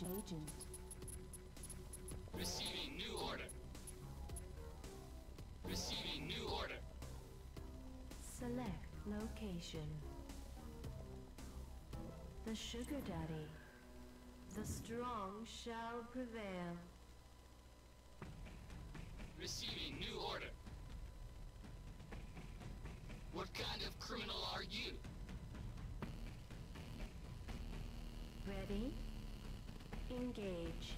agent. Receiving new order. Receiving new order. Select location. The sugar daddy. The strong shall prevail. Receiving new order. What kind of criminal are you? Ready? Engage.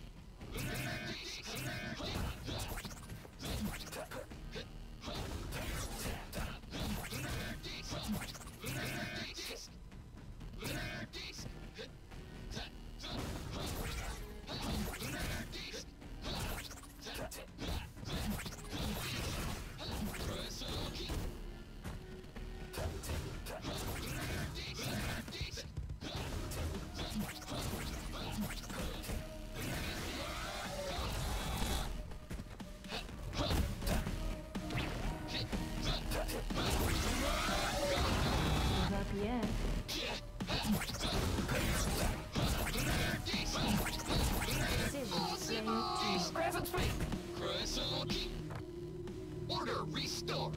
Order restore.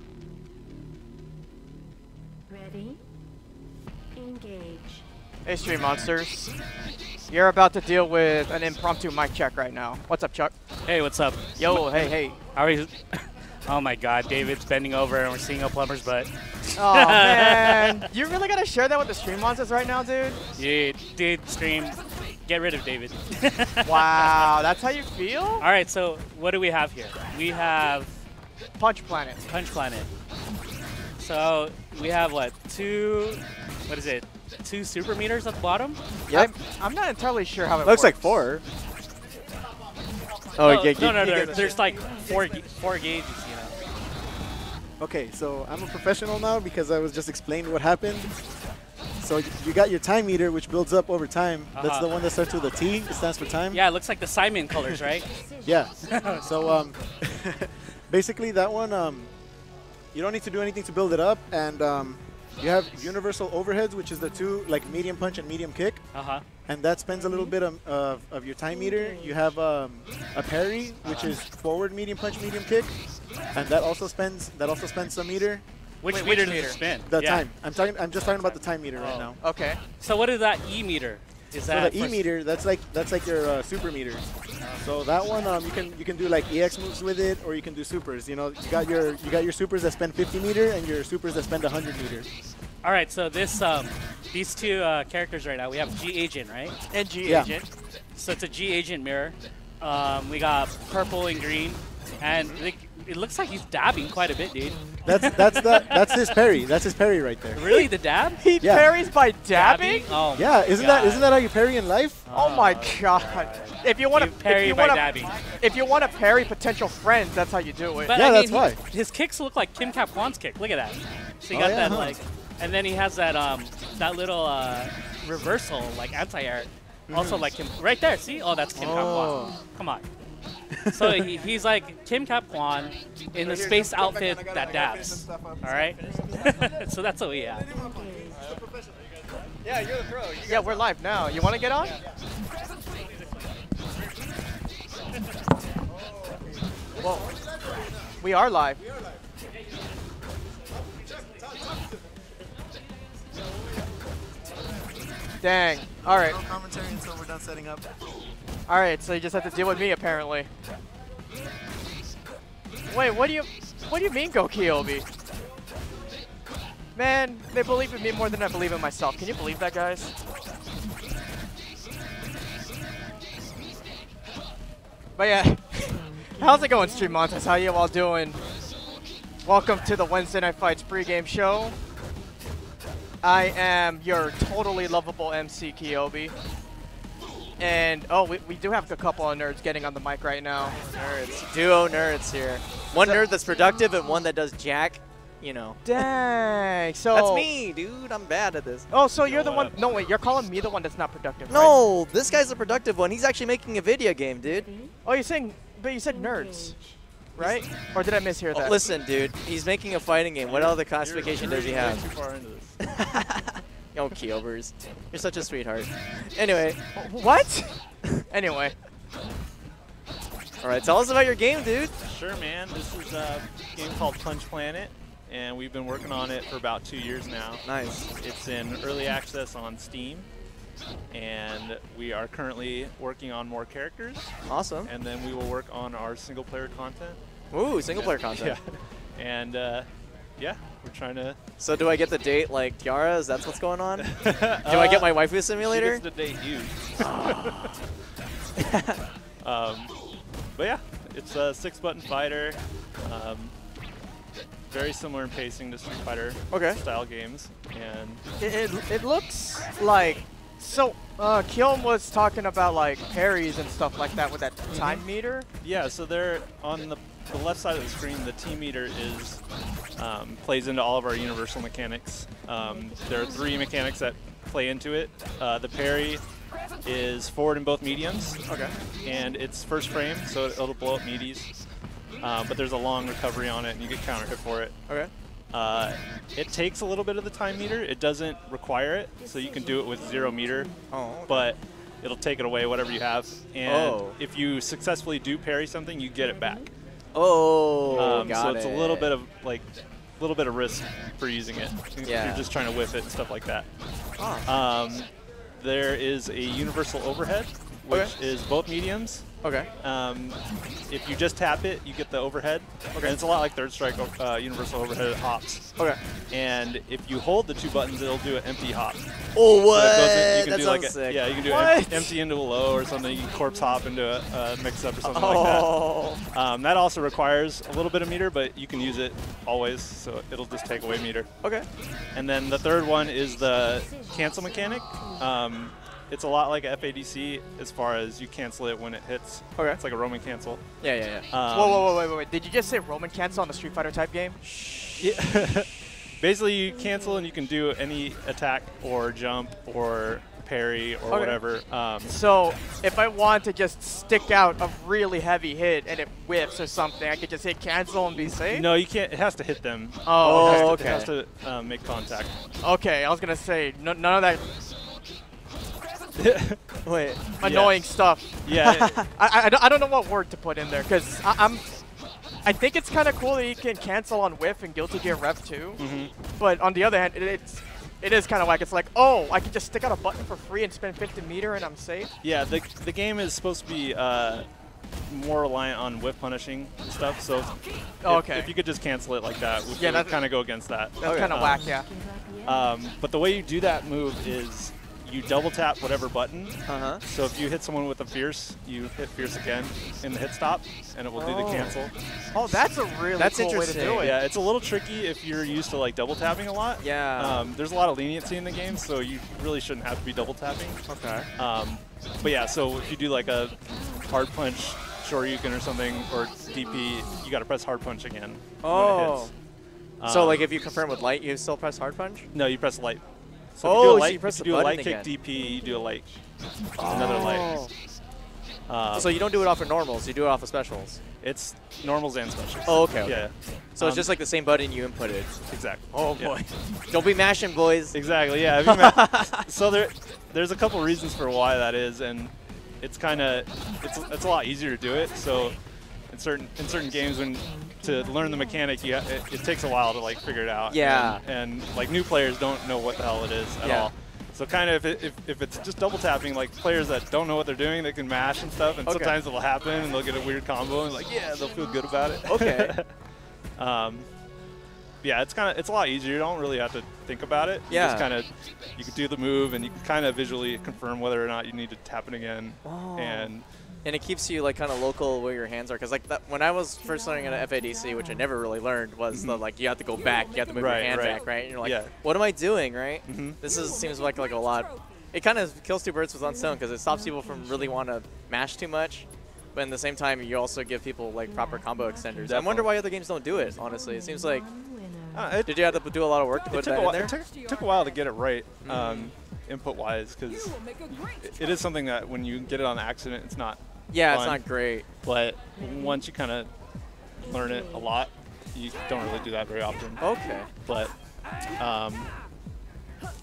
Ready? Engage. Hey, Stream Monsters. You're about to deal with an impromptu mic check right now. What's up, Chuck? Hey, what's up? Yo, hey. How are you? Oh my God, David's bending over and we're seeing a plumber's butt. Oh man, you really gotta share that with the Stream Monsters right now, dude? Yeah, dude, Stream, get rid of David. Wow, that's how you feel? All right, so what do we have here? We have Punch Planet. Punch Planet. So we have what? Two super meters at the bottom? Yep. I'm not entirely sure how it Looks works. like 4. Oh, no, there's like four gauges, you know. Okay, so I'm a professional now because I was just explaining what happened. So you got your time meter, which builds up over time. That's the one that starts with a T. It stands for time. Yeah, it looks like the Simon colors, right? Yeah. So basically that one, you don't need to do anything to build it up, and you have universal overheads, which is the two, like medium punch and medium kick. And that spends a little bit of your time meter. You have a parry, which is forward medium punch, medium kick, and that also spends some meter. Which meter does it spin? The time. I'm just talking about the time meter right now. Okay. So what is that E meter? Is So that the E meter, that's like your super meter. So that one, you can do like EX moves with it, or you can do supers. You know, you got your supers that spend 50 meter and your supers that spend 100 meter. All right, so this these two characters right now, we have G Agent, right? And G Agent. So it's a G Agent mirror. We got purple and green, and it looks like he's dabbing quite a bit, dude. That's his parry. That's his parry right there. Really, the dab? He parries by dabbing? Oh yeah, isn't that how you parry in life? Oh my God! If you want to parry by dabbing, if you want to parry potential friends, that's how you do it. But yeah, I mean, that's why. His kicks look like Kim Capquan's kick. Look at that. So you got that like, and then he has that that little reversal like anti-air, also like Kim. Right there, see? Oh, that's Kim Capquan. Come on. So he's like Kim Capquan in the space outfit that dabs. All right. So that's what we have. Yeah, you're the pro. Yeah, we're live now. You want to get on? Well, we are live. Dang. All right. No commentary until we're done setting up. All right, so you just have to deal with me apparently. Wait, what do you mean go Kyobi? Man, they believe in me more than I believe in myself. Can you believe that, guys? But yeah, how's it going, Stream Monsters? How you all doing? Welcome to the Wednesday Night Fights pregame show. I am your totally lovable MC, Kyobi. And, oh, we do have a couple of nerds getting on the mic right now. Nerds. Duo nerds here. One nerd that's productive and one that does jack, you know. Dang. So That's me, dude. I'm bad at this. Oh, so you're the one. No, wait, you're calling me the one that's not productive, right? No, this guy's the productive one. He's actually making a video game, dude. Oh, you're saying, but you said nerds, right? Or did I mishear that? Oh, listen, dude. He's making a fighting game. What other classification does he have? Too far into this. Yo, Kyobers. You're such a sweetheart. Anyway. What? Anyway. All right, tell us about your game, dude. Sure, man. This is a game called Punch Planet, and we've been working on it for about 2 years now. Nice. It's in early access on Steam, and we are currently working on more characters. Awesome. And then we will work on our single-player content. Ooh, single-player content. Yeah. And yeah, we're trying to. So do I get the date like Tiara? Is that what's going on? Do I I get my waifu simulator? She gets the date you. But yeah, it's a 6-button fighter. Very similar in pacing to Street Fighter style games, and It looks like, so Kilm was talking about like parries and stuff like that with that time meter. yeah. So they're on the left side of the screen. The T meter is plays into all of our universal mechanics. There are 3 mechanics that play into it. The parry is forward in both mediums. Okay. And it's first frame, so it'll blow up meaties. But there's a long recovery on it, and you get counter hit for it. Okay. It takes a little bit of the time meter. It doesn't require it, so you can do it with 0 meter. Oh. Okay. But it'll take it away, whatever you have. And if you successfully do parry something, you get it back. Oh. So it's a little bit of risk for using it. If Yeah. you're just trying to whiff it and stuff like that. Oh. There is a universal overhead, which is both mediums. Okay. If you just tap it, you get the overhead. And it's a lot like Third Strike universal overhead hops. Okay. And if you hold the 2 buttons, it'll do an empty hop. Oh, So what? it goes in- you can That do sounds like sick. Yeah, you can do What? empty into a low or something. You can corpse hop into a mix-up or something like that. Oh. That also requires a little bit of meter, but you can use it always, so it'll just take away meter. Okay. And then the third one is the cancel mechanic. It's a lot like FADC as far as you cancel it when it hits. Okay. It's like a Roman cancel. Yeah. Whoa, wait. Did you just say Roman cancel on the Street Fighter type game? Yeah. Basically, you cancel and you can do any attack or jump or parry or whatever. So if I want to just stick out a really heavy hit and it whiffs or something, I could just hit cancel and be safe? No, you can't. It has to hit them. Oh, It has to make contact. Okay, I was going to say, none of that Wait. annoying stuff. Yeah. I don't know what word to put in there, because I think it's kind of cool that you can cancel on whiff in Guilty Gear Rev 2, but on the other hand, it is kind of like, it's like, oh, I can just stick out a button for free and spend 50 meter and I'm safe? Yeah, the game is supposed to be more reliant on whiff punishing and stuff, so if you could just cancel it like that, we would kind of go against that. That's kind of whack, yeah. But the way you do that move is you double tap whatever button. So if you hit someone with a Fierce, you hit Fierce again in the hit stop, and it will do the cancel. Oh, that's a really cool way to do it. Yeah, it's a little tricky if you're used to like double tapping a lot. Yeah. There's a lot of leniency in the game, so you really shouldn't have to be double tapping. Okay. But yeah, so if you do like a hard punch, Shoryuken or something, or DP, you got to press hard punch again when it hits. So like if you confirm with light, you still press hard punch? No, you press light. So Oh, if you press if the you do a button light kick again. DP, you do a light, another light. So you don't do it off of normals, you do it off of specials. It's normals and specials. Oh, okay. Yeah. So it's just like the same button you inputted. Exactly. Oh Yeah. boy. Don't be mashing, boys. Exactly. Yeah. If you so there's a couple reasons for why that is, and it's kind of it's a lot easier to do it. So in certain games, when to learn the mechanic, it takes a while to like figure it out. Yeah. And like new players don't know what the hell it is at all. So kind of if it's just double tapping, like players that don't know what they're doing, they can mash and stuff, and sometimes it'll happen and they'll get a weird combo and like they'll feel good about it. Okay. Yeah, it's a lot easier. You don't really have to think about it. Yeah. You just kind of you can do the move and you can kind of visually confirm whether or not you need to tap it again. Oh. And it keeps you like kind of local where your hands are, because like when I was first learning at FADC, which I never really learned, was the like you have to go back, you have to move your hand back, right? And you're like, what am I doing, right? This seems like a lot. It kind of kills 2 birds with 1 stone, because it stops people from really want to mash too much, but at the same time you also give people like proper combo extenders. Definitely. I wonder why other games don't do it. Honestly, it seems like Did you have to do a lot of work to put that in there? It took a while to get it right, input-wise, because it is something that when you get it on accident, it's not. Yeah, fun. it's not great. But once you kind of learn it a lot, you don't really do that very often. Okay. But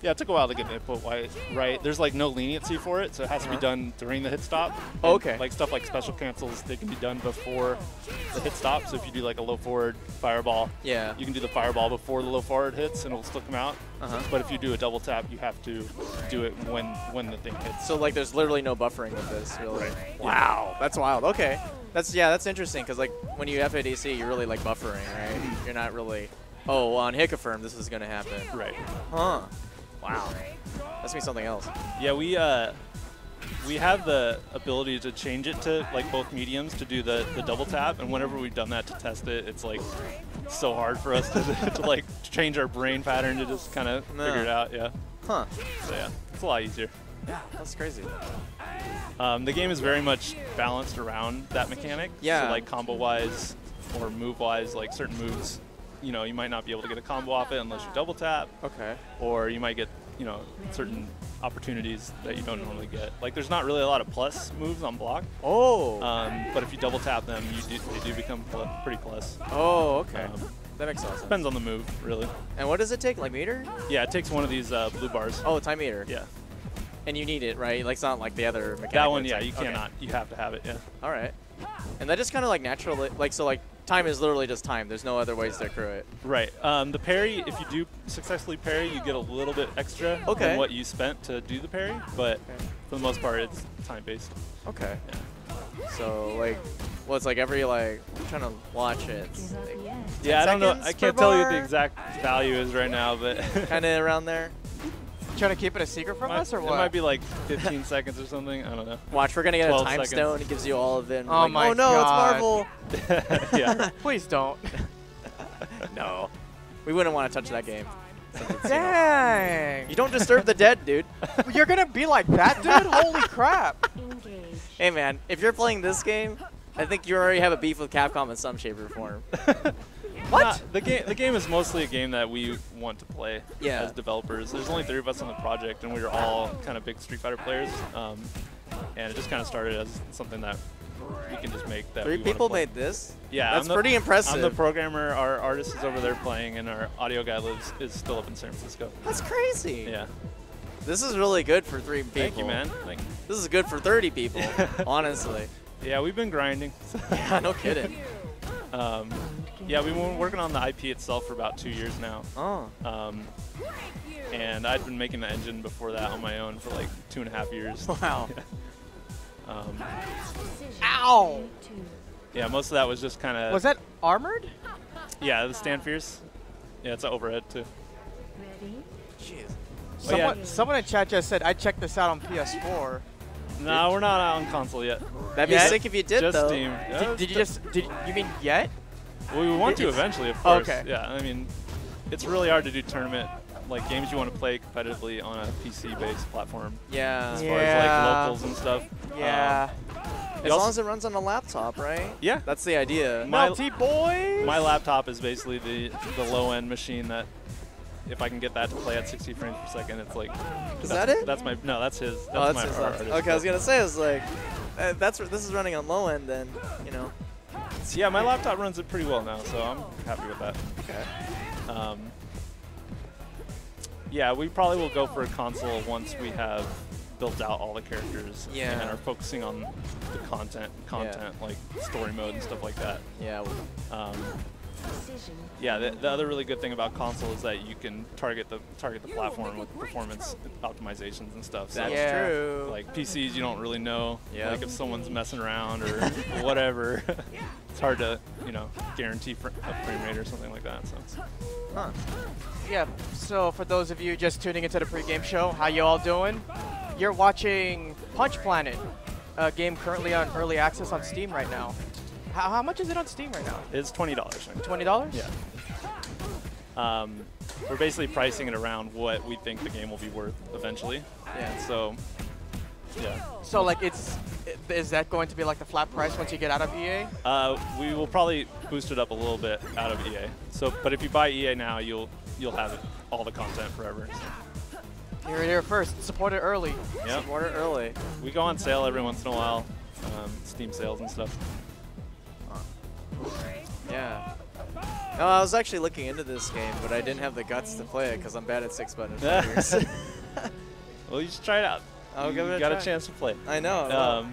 Yeah, it took a while to get the input right. There's like no leniency for it, so it has to be done during the hit stop. Oh, okay. Like stuff like special cancels, they can be done before the hit stop. So if you do like a low forward fireball, Yeah. you can do the fireball before the low forward hits and it'll still come out. But if you do a double tap, you have to do it when the thing hits. So like there's literally no buffering with this, really. Right. Wow, that's wild. Okay. That's interesting because like when you FADC, you're really like buffering, right? You're not really, oh, on Hick Affirm, this is gonna happen. Right. Huh. Wow. That's me something else. Yeah, we have the ability to change it to like both mediums to do the double tap, and whenever we've done that to test it, it's like so hard for us to like change our brain pattern to just kind of figure it out. Yeah. Huh. So yeah, it's a lot easier. Yeah, that's crazy. The game is very much balanced around that mechanic. Yeah. So like combo-wise or move-wise, like certain moves, you know, you might not be able to get a combo off it unless you double tap. Okay. Or you might get, you know, certain opportunities that you don't normally get. Like there's not really a lot of plus moves on block. Oh. But if you double tap them, they do become pretty plus. Oh, okay. That makes sense. Depends on the move, really. And what does it take? Like meter? Yeah, it takes one of these blue bars. Oh, time meter. Yeah. And you need it, right? Like it's not like the other mechanic. That one, where yeah, it's you like- cannot. You have to have it, yeah. All right. And that just kind of like naturally, like so like time is literally just time. There's no other ways to accrue it. Right. The parry, if you do successfully parry, you get a little bit extra than what you spent to do the parry, but for the most part, it's time-based. Okay. Yeah. So like, well, it's like every like, I'm trying to watch it. It's like Yeah, I don't know. 10 I seconds can't per tell you what the bar? exact value is right now, but kind of around there. Trying to keep it a secret from us or what? It might be like 15 seconds or something. I don't know. Watch, we're gonna get a 12 time seconds. stone. It gives you all of it. and Oh like, my oh no, God. it's Marvel. Yeah. Please don't. No, we wouldn't want to touch that game. Since it's, Dang. you don't disturb the dead, dude. You're gonna be like that, dude? Holy crap. Engage. Hey man, if you're playing this game, I think you already have a beef with Capcom in some shape or form. What? The game is mostly a game that we want to play Yeah. as developers. There's only 3 of us on the project, and we were all kind of big Street Fighter players. And it just kind of started as something that we can just make. That 3 we wanna people play. made this? Yeah, That's pretty impressive. I'm the programmer. Our artist is over there playing, and our audio guy is still up in San Francisco. That's crazy. Yeah. This is really good for 3 people. Thank you, man. This is good for 30 people, honestly. Yeah, we've been grinding. Yeah, no kidding. Yeah, we've been working on the IP itself for about 2 years now. Oh. And I'd been making the engine before that on my own for like 2.5 years. Wow. Ow! Yeah, most of that was just kind of. Was that armored? Yeah, the stand fierce. Yeah, it's an overhead too. Ready? Jeez. Someone in chat just said, I checked this out on PS4. No, we're not out on console yet. That'd be Yet? sick if you did, Just though. Steam. Yeah, Did you mean yet? Well, we want to It's- eventually, of course. Okay. Yeah, I mean, it's really hard to do tournament, like games you want to play competitively on a PC-based platform. Yeah. As far as like locals and stuff. Yeah. As long as it runs on a laptop, right? Yeah. That's the idea. Melty boy! My laptop is basically the low-end machine that, if I can get that to play at 60 frames per second, it's like. Is that it? That's my. No, that's his. That's Oh, my that's his artist. laptop. Okay, I was gonna say, I was like, this is running on low end, then, you know. Yeah, my laptop runs it pretty well now, so I'm happy with that. Okay. Yeah, we probably will go for a console once we have built out all the characters Yeah. and are focusing on the content like story mode and stuff like that. Yeah. Decision. Yeah, the other really good thing about console is that you can target the platform with performance optimizations and stuff. So That's Yeah. true. like PCs, you don't really know. Yeah. Like if someone's messing around or whatever, it's hard to guarantee a frame rate or something like that. So. Huh. Yeah, so for those of you just tuning into the pregame show, how you all doing? You're watching Punch Planet, a game currently on early access on Steam right now. How much is it on Steam right now? It's $20. $20? Yeah. We're basically pricing it around what we think the game will be worth eventually. Yeah. So, yeah. So like is that going to be like the flat price once you get out of EA? We will probably boost it up a little bit out of EA. So, but if you buy EA now, you'll have all the content forever. So. You're here first. Support it early. Yep. Support it early. We go on sale every once in a while, Steam sales and stuff. Yeah. No, I was actually looking into this game, but I didn't have the guts to play it because I'm bad at 6-button fighters. Well, you should try it out. I'll give it a got try. a chance to play it. I know.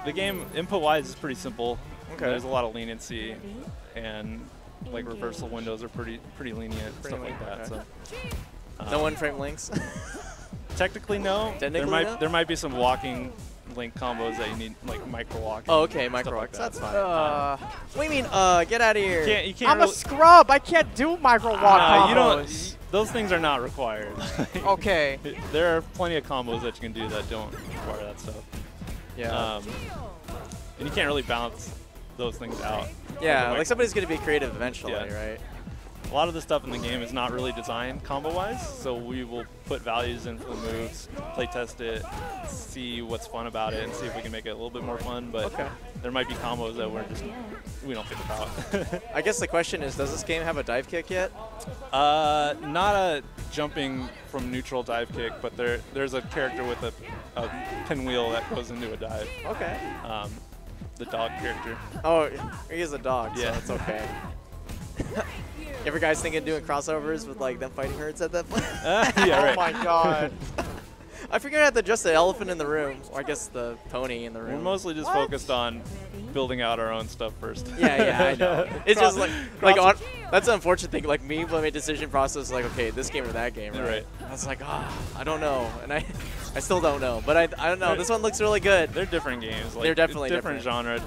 The game, input-wise, is pretty simple. Okay. There's a lot of leniency, and like reversal windows are pretty lenient, stuff like that. Okay. So. No one-frame links? Technically, no. Technically, no? There might be some walking link combos that you need, like micro walking. Oh, okay, micro walks. Like That's fine. What do you mean? Get out of here. You can't I'm a really, scrub. I can't do micro walk you combos. don't. Those things are not required. Okay. There are plenty of combos that you can do that don't require that stuff. Yeah. And you can't really balance those things out. Yeah, like somebody's going to be creative eventually, Yeah. right? A lot of the stuff in the game is not really designed combo-wise, so we will put values in for the moves, play test it, see what's fun about it, and see if we can make it a little bit more fun. But there might be combos that we don't think about. I guess the question is, does this game have a dive kick yet? Not a jumping from neutral dive kick, but there's a character with a pinwheel that goes into a dive. Okay. The dog character. Oh, he is a dog, Yeah. so it's okay. You ever guys thinking of doing crossovers with like them fighting herds at that point? Yeah, right. Oh my god. I figured I had to adjust the elephant in the room, or I guess the pony in the room. We're mostly just focused on building out our own stuff first. Yeah, I know. It's just that's the unfortunate thing. Like me, when my decision process, like, okay, this game or that game, right? I was like, I don't know, and I still don't know, but I don't know. This one looks really good. They're different games. Like, They're definitely different genre,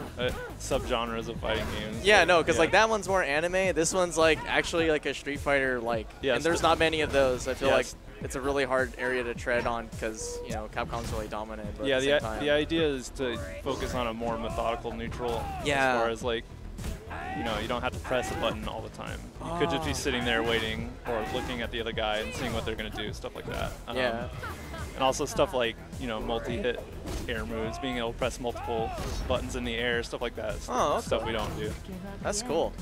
subgenres of fighting games. Yeah, no, because like that one's more anime. This one's like actually like a Street Fighter, like, and there's not many of those. I feel like it's a really hard area to tread on because Capcom's really dominant. But Yeah, at the same time, the idea is to focus on a more methodical neutral. Yeah. As far as like, you don't have to press a button all the time. You could just be sitting there waiting or looking at the other guy and seeing what they're going to do, stuff like that. Yeah. And also stuff like, multi-hit air moves, being able to press multiple buttons in the air, stuff like that. Stuff we don't do. That's cool.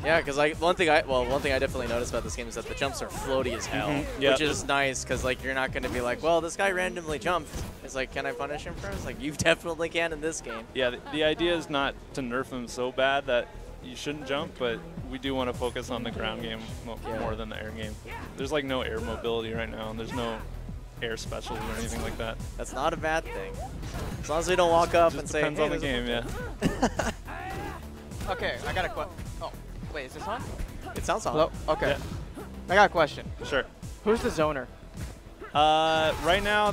Yeah, because one thing I definitely noticed about this game is that the jumps are floaty as hell, which is nice because like you're not going to be like, well, this guy randomly jumped. It's like, can I punish him first? Like, you definitely can in this game. Yeah, the idea is not to nerf him so bad that you shouldn't jump, but we do want to focus on the ground game more than the air game. There's like no air mobility right now, and there's no air specials or anything like that. That's not a bad thing. As long as we don't walk up and say, depends on the game, yeah. Okay, I got a question. Oh, wait, is this on? It sounds on. Hello? Okay. Yeah. I got a question. Sure. Who's the zoner? Right now,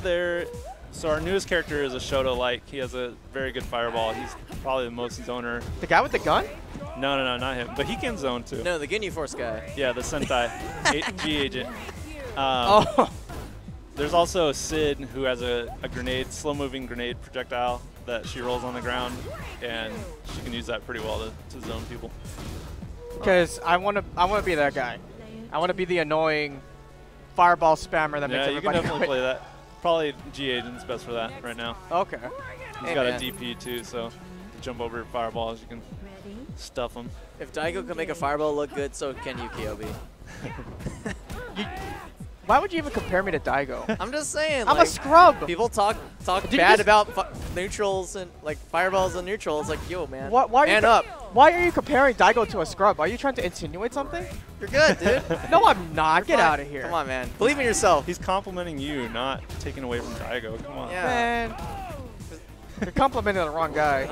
so our newest character is a Shoto-like. He has a very good fireball. He's probably the most zoner. The guy with the gun? No, not him. But he can zone too. No, the Ginyu Force guy. Yeah, the Sentai G agent. Oh. There's also Sid, who has a grenade, slow-moving grenade projectile that she rolls on the ground, and she can use that pretty well to zone people. Because I want to be that guy. I want to be the annoying fireball spammer that makes Yeah, you can everybody definitely quit. play that. Probably G agent's best for that right now. Okay. He's got a DP too, so jump over fireballs, you can stuff them. If Daigo can make a fireball look good, so can you, Kyobi. Why would you even compare me to Daigo? I'm just saying. I'm like, a scrub. People talk you bad just- about neutrals and like fireballs and neutrals. Like, yo, man, Why man up. Why are you comparing Daigo to a scrub? Are you trying to insinuate something? You're good, dude. No, I'm not. Get fine. out of here. Come on, man. Believe in yourself. He's complimenting you, not taking away from Daigo. Come on. Yeah. Man, you're complimenting the wrong guy.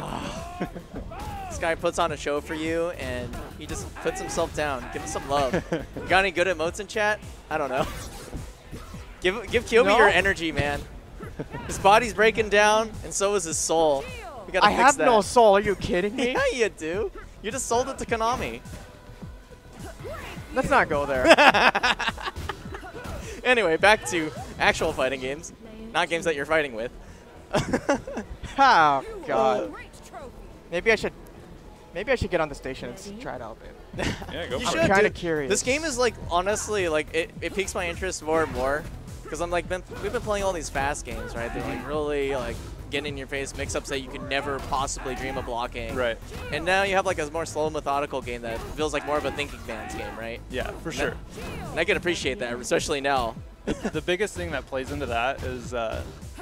This guy puts on a show for you, and he just puts himself down. Give him some love. You got any good emotes in chat? I don't know. Give Kyobi No? your energy, man. His body's breaking down, and so is his soul. We gotta I fix have that. no soul. Are you kidding me? Yeah, you do. You just sold it to Konami. Let's not go there. Anyway, back to actual fighting games, not games that you're fighting with. Oh God. Maybe I should get on the station and try it out, babe. Yeah, go You for should, it. I'm kind of dude. curious. This game is like, honestly, like it piques my interest more and more because I'm like, we've been playing all these fast games, right? They're like really like get in your face mix-ups that you could never possibly dream of blocking. Right. And now you have like a more slow, methodical game that feels like more of a thinking man's game, right? Yeah, for sure. And I can appreciate that, especially now. The biggest thing that plays into that is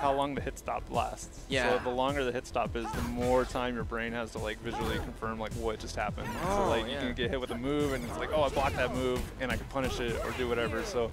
how long the hit stop lasts. Yeah. So the longer the hit stop is, the more time your brain has to like visually confirm like what just happened. Oh, so like yeah. you can get hit with a move and it's like, oh, I blocked that move and I can punish it or do whatever. So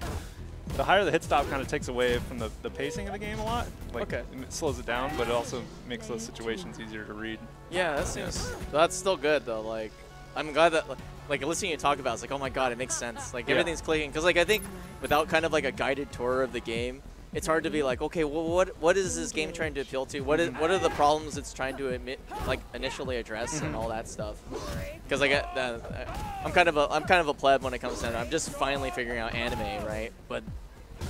the higher the hit stop kind of takes away from the pacing of the game a lot. Like, Okay. It slows it down, but it also makes those situations easier to read. Yeah, that seems. That's still good though. Like, I'm glad that like listening to you talk about, it's like, oh my god, it makes sense. Like everything's clicking. Because like I think without kind of like a guided tour of the game, it's hard to be like, okay, well, what is this game trying to appeal to? What are the problems it's trying to initially address and all that stuff? Because like I'm kind of a pleb when it comes to that. I'm just finally figuring out anime, right? But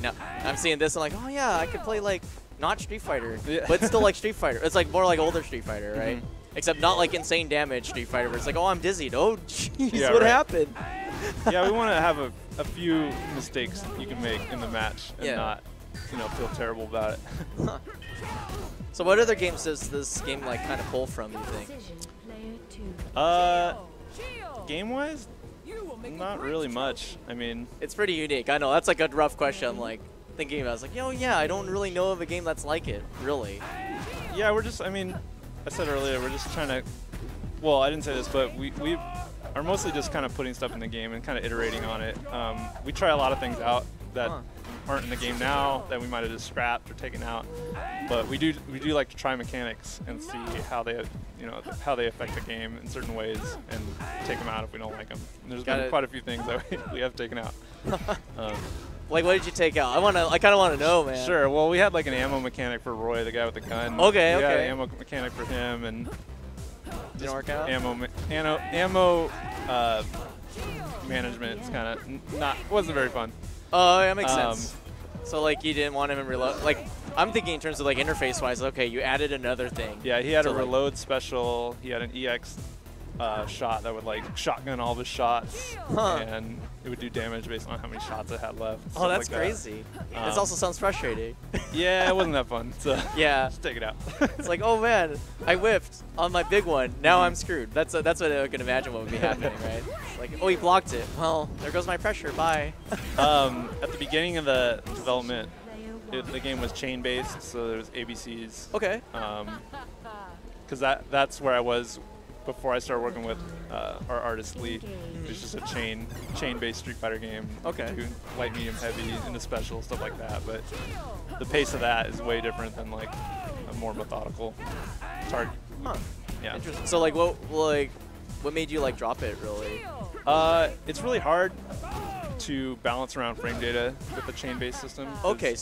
now I'm seeing this and like, oh yeah, I could play like not Street Fighter, but still like Street Fighter. It's like more like older Street Fighter, right? Except not like insane damage Street Fighter, where it's like, oh, I'm dizzied. Oh, jeez, what happened? Yeah, we want to have a few mistakes you can make in the match and not, feel terrible about it. So what other games does this game like kind of pull from, you think? Game-wise, not really much. I mean, it's pretty unique. I know that's like a rough question. I'm like thinking about. It's like, yeah, I don't really know of a game that's like it, really. Yeah, we're just. I mean, I said earlier, we're just trying to. Well, I didn't say this, but we are mostly just kind of putting stuff in the game and kind of iterating on it. We try a lot of things out that aren't in the game now that we might have just scrapped or taken out. But we do like to try mechanics and see how they how they affect the game in certain ways and take them out if we don't like them. And there's been quite a few things that we have taken out. Like, what did you take out? I kind of want to know, man. Sure. Well, we had like an ammo mechanic for Roy, the guy with the gun. Okay. We had an ammo mechanic for him, and didn't work out. Ammo management is kind of wasn't very fun. Oh, that makes sense. So like you didn't want him to reload. Like I'm thinking in terms of like interface wise. Okay, you added another thing. Yeah, he had a reload special. He had an EX shot that would like shotgun all of his shots, and it would do damage based on how many shots it had left. Oh, that's crazy. This also sounds frustrating. Yeah, it wasn't that fun. So yeah, just take it out. It's like, oh man, I whiffed on my big one. Now I'm screwed. That's what I can imagine what would be happening, right? It's like, oh, he blocked it. Well, there goes my pressure. Bye. At the beginning of the development, the game was chain based, so there was ABCs. Okay. Because that's where I was before I started working with our artist Lee. It was just a chain-based Street Fighter game. Okay. Light, medium, heavy, into special, stuff like that. But the pace of that is way different than like a more methodical target. Huh. Yeah. Interesting. So like what made you like drop it really? It's really hard to balance around frame data with the chain-based system. Okay.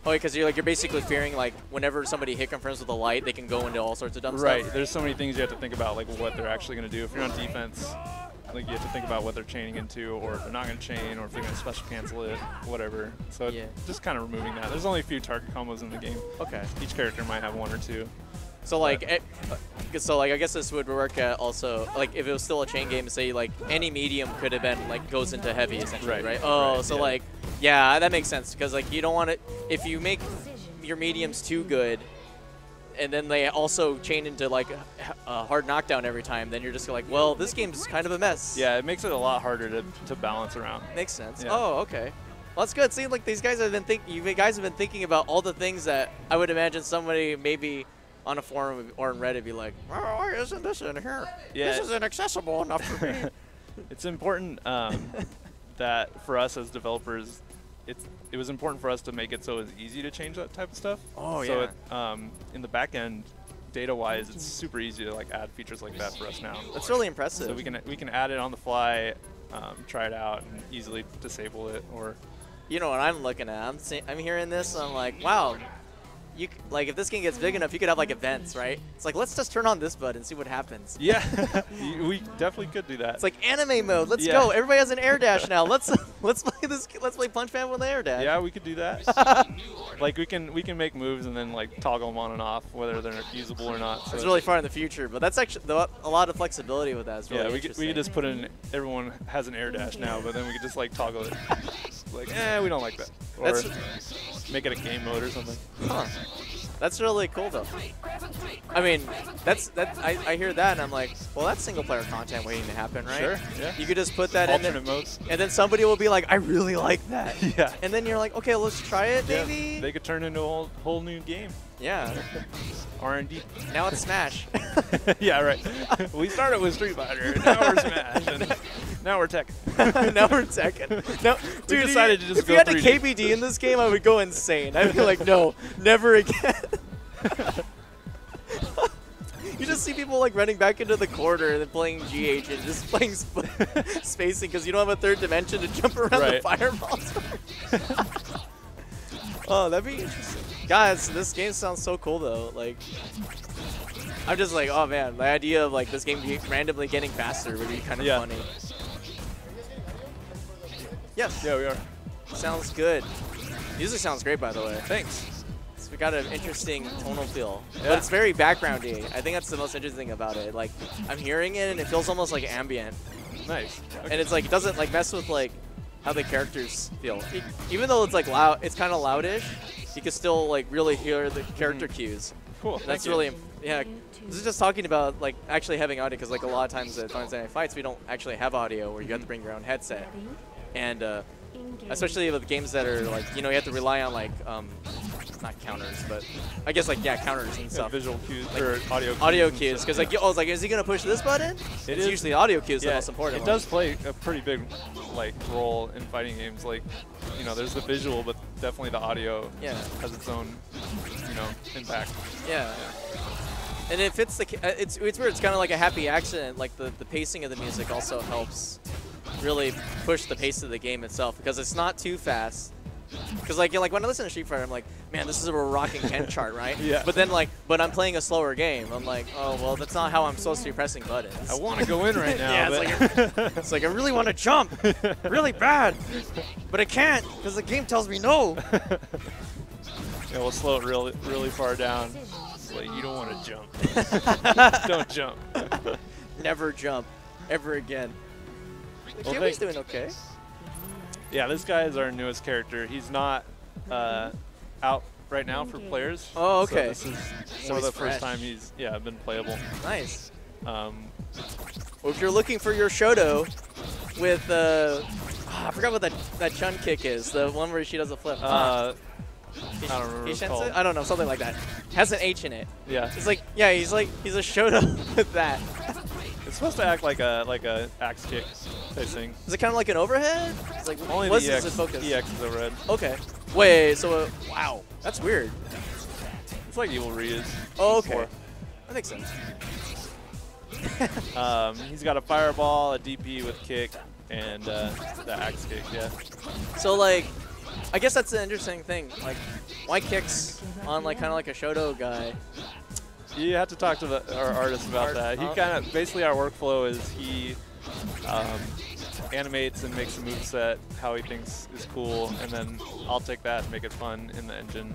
Oh, because you're basically fearing like whenever somebody hit confirms with a light, they can go into all sorts of dumb stuff. Right. There's so many things you have to think about, like what they're actually going to do. If you're on defense, like you have to think about what they're chaining into, or if they're not going to chain, or if they're going to special cancel it, whatever. So just kind of removing that. There's only a few target combos in the game. Okay. Each character might have one or two. So like, I guess this would work at also like if it was still a chain game. Say like any medium could have been like goes into heavy essentially, right? Oh, right, so like. Yeah, that makes sense because like you don't want it if you make your mediums too good, and then they also chain into like a hard knockdown every time. Then you're just like, well, this game's kind of a mess. Yeah, it makes it a lot harder to balance around. Makes sense. Yeah. Oh, okay. Well, that's good. See, like these guys have been you guys have been thinking about all the things that I would imagine somebody maybe on a forum or in Reddit be like, oh, isn't this in here? Yeah. This isn't accessible enough for me. It's important that for us as developers. It was important for us to make it so it's easy to change that type of stuff. Oh, so yeah. In the back end, data-wise, it's super easy to like add features like that for us now. That's really impressive. So we can add it on the fly, try it out, and easily disable it. Or you know what I'm looking at? I'm hearing this. I'm like, wow. Like if this game gets big enough, you could have like events, right? It's like let's just turn on this button and see what happens. Yeah, we definitely could do that. It's like anime mode. Let's go. Everybody has an air dash now. Let's play this. Let's play Punch Man with an air dash. Yeah, we could do that. Like we can make moves and then like toggle them on and off whether they're usable or not. So it's really far in the future, but that's actually a lot of flexibility with that. It's really we could just put in everyone has an air dash now, but then we could just like toggle it. Like we don't like that. Or make it a game mode or something. Huh. That's really cool though. I mean, I hear that and I'm like, well, that's single player content waiting to happen, right? Sure. Yeah. You could just put that Alternate in there, modes. and then somebody will be like, I really like that. Yeah. And then you're like, okay, let's try it, Yeah, maybe. they could turn into a whole new game. Yeah. R&D. Now it's Smash. Yeah, right. We started with Street Fighter, and now we're Smash, and now we're Tekken. Now we're Tekken. No, We dude, decided to just if go you had a 3D. KBD in this game, I would go insane. I'd be like, no, never again. You just see people like running back into the corner and then playing GH and just playing spacing because you don't have a third dimension to jump around the fireballs. Oh, that'd be interesting. Guys, this game sounds so cool though. Like, I'm just like, oh man, the idea of like this game randomly getting faster would be kind of funny. Yes. Yeah, we are. Sounds good. Music sounds great, by the way. Thanks. We got an interesting tonal feel, Yeah. but it's very backgroundy. I think that's the most interesting thing about it. Like, I'm hearing it and it feels almost like ambient. Nice. Okay. And it's like, it doesn't like mess with like how the characters feel. Even though it's like loud, it's kind of loudish, you can still like really hear the character cues. Cool. That's really, yeah. This is just talking about like actually having audio, because like a lot of times at Final Fantasy Fights, we don't actually have audio where you have to bring your own headset. And especially with games that are like, you know, you have to rely on like, not counters, but I guess like, yeah, counters and stuff. Visual cues, like, or audio cues. Audio cues, because like, I was like, is he going to push this button? It's usually audio cues the most important. It does play a pretty big like role in fighting games. Like, you know, there's the visual, but definitely the audio has its own, you know, impact. Yeah. And it fits the, it's weird, it's kind of like a happy accident. Like the pacing of the music also helps really push the pace of the game itself, because it's not too fast. Because like, when I listen to Street Fighter, I'm like, man, this is a rocking Ken chart, right? Yeah. But then like, but I'm playing a slower game. I'm like, oh well, that's not how I'm supposed to be pressing buttons. I want to go in right now. Yeah, it's like I really want to jump, really bad, but I can't because the game tells me no. Yeah, we'll slow it really far down. It's like, you don't want to jump. Don't jump. Never jump, ever again. The Well, Kiwi's doing okay. Yeah, this guy is our newest character. He's not out right now for players. Oh, okay. So this is So the he's first fresh. time he's been playable. Nice. Um, Well, if you're looking for your Shoto with I forgot what that chun kick is, the one where she does a flip. I don't remember what it's called. I don't know, something like that. Has an H in it. Yeah. It's like, yeah, he's a Shoto with that. It's supposed to act like a axe kick type thing. Is it kind of like an overhead? It's like, Only what's the this focus? EX is overhead. Okay. Wait, so wow, that's weird. It's like Evil Rhea's. Oh, okay. before. That makes sense. He's got a fireball, a DP with kick, and the axe kick. Yeah. So like, I guess that's the interesting thing. Like, why kicks on like kind of like a Shoto guy? You have to talk to our artist about that. He kind of, basically our workflow is he animates and makes a moveset how he thinks is cool, and then I'll take that and make it fun in the engine,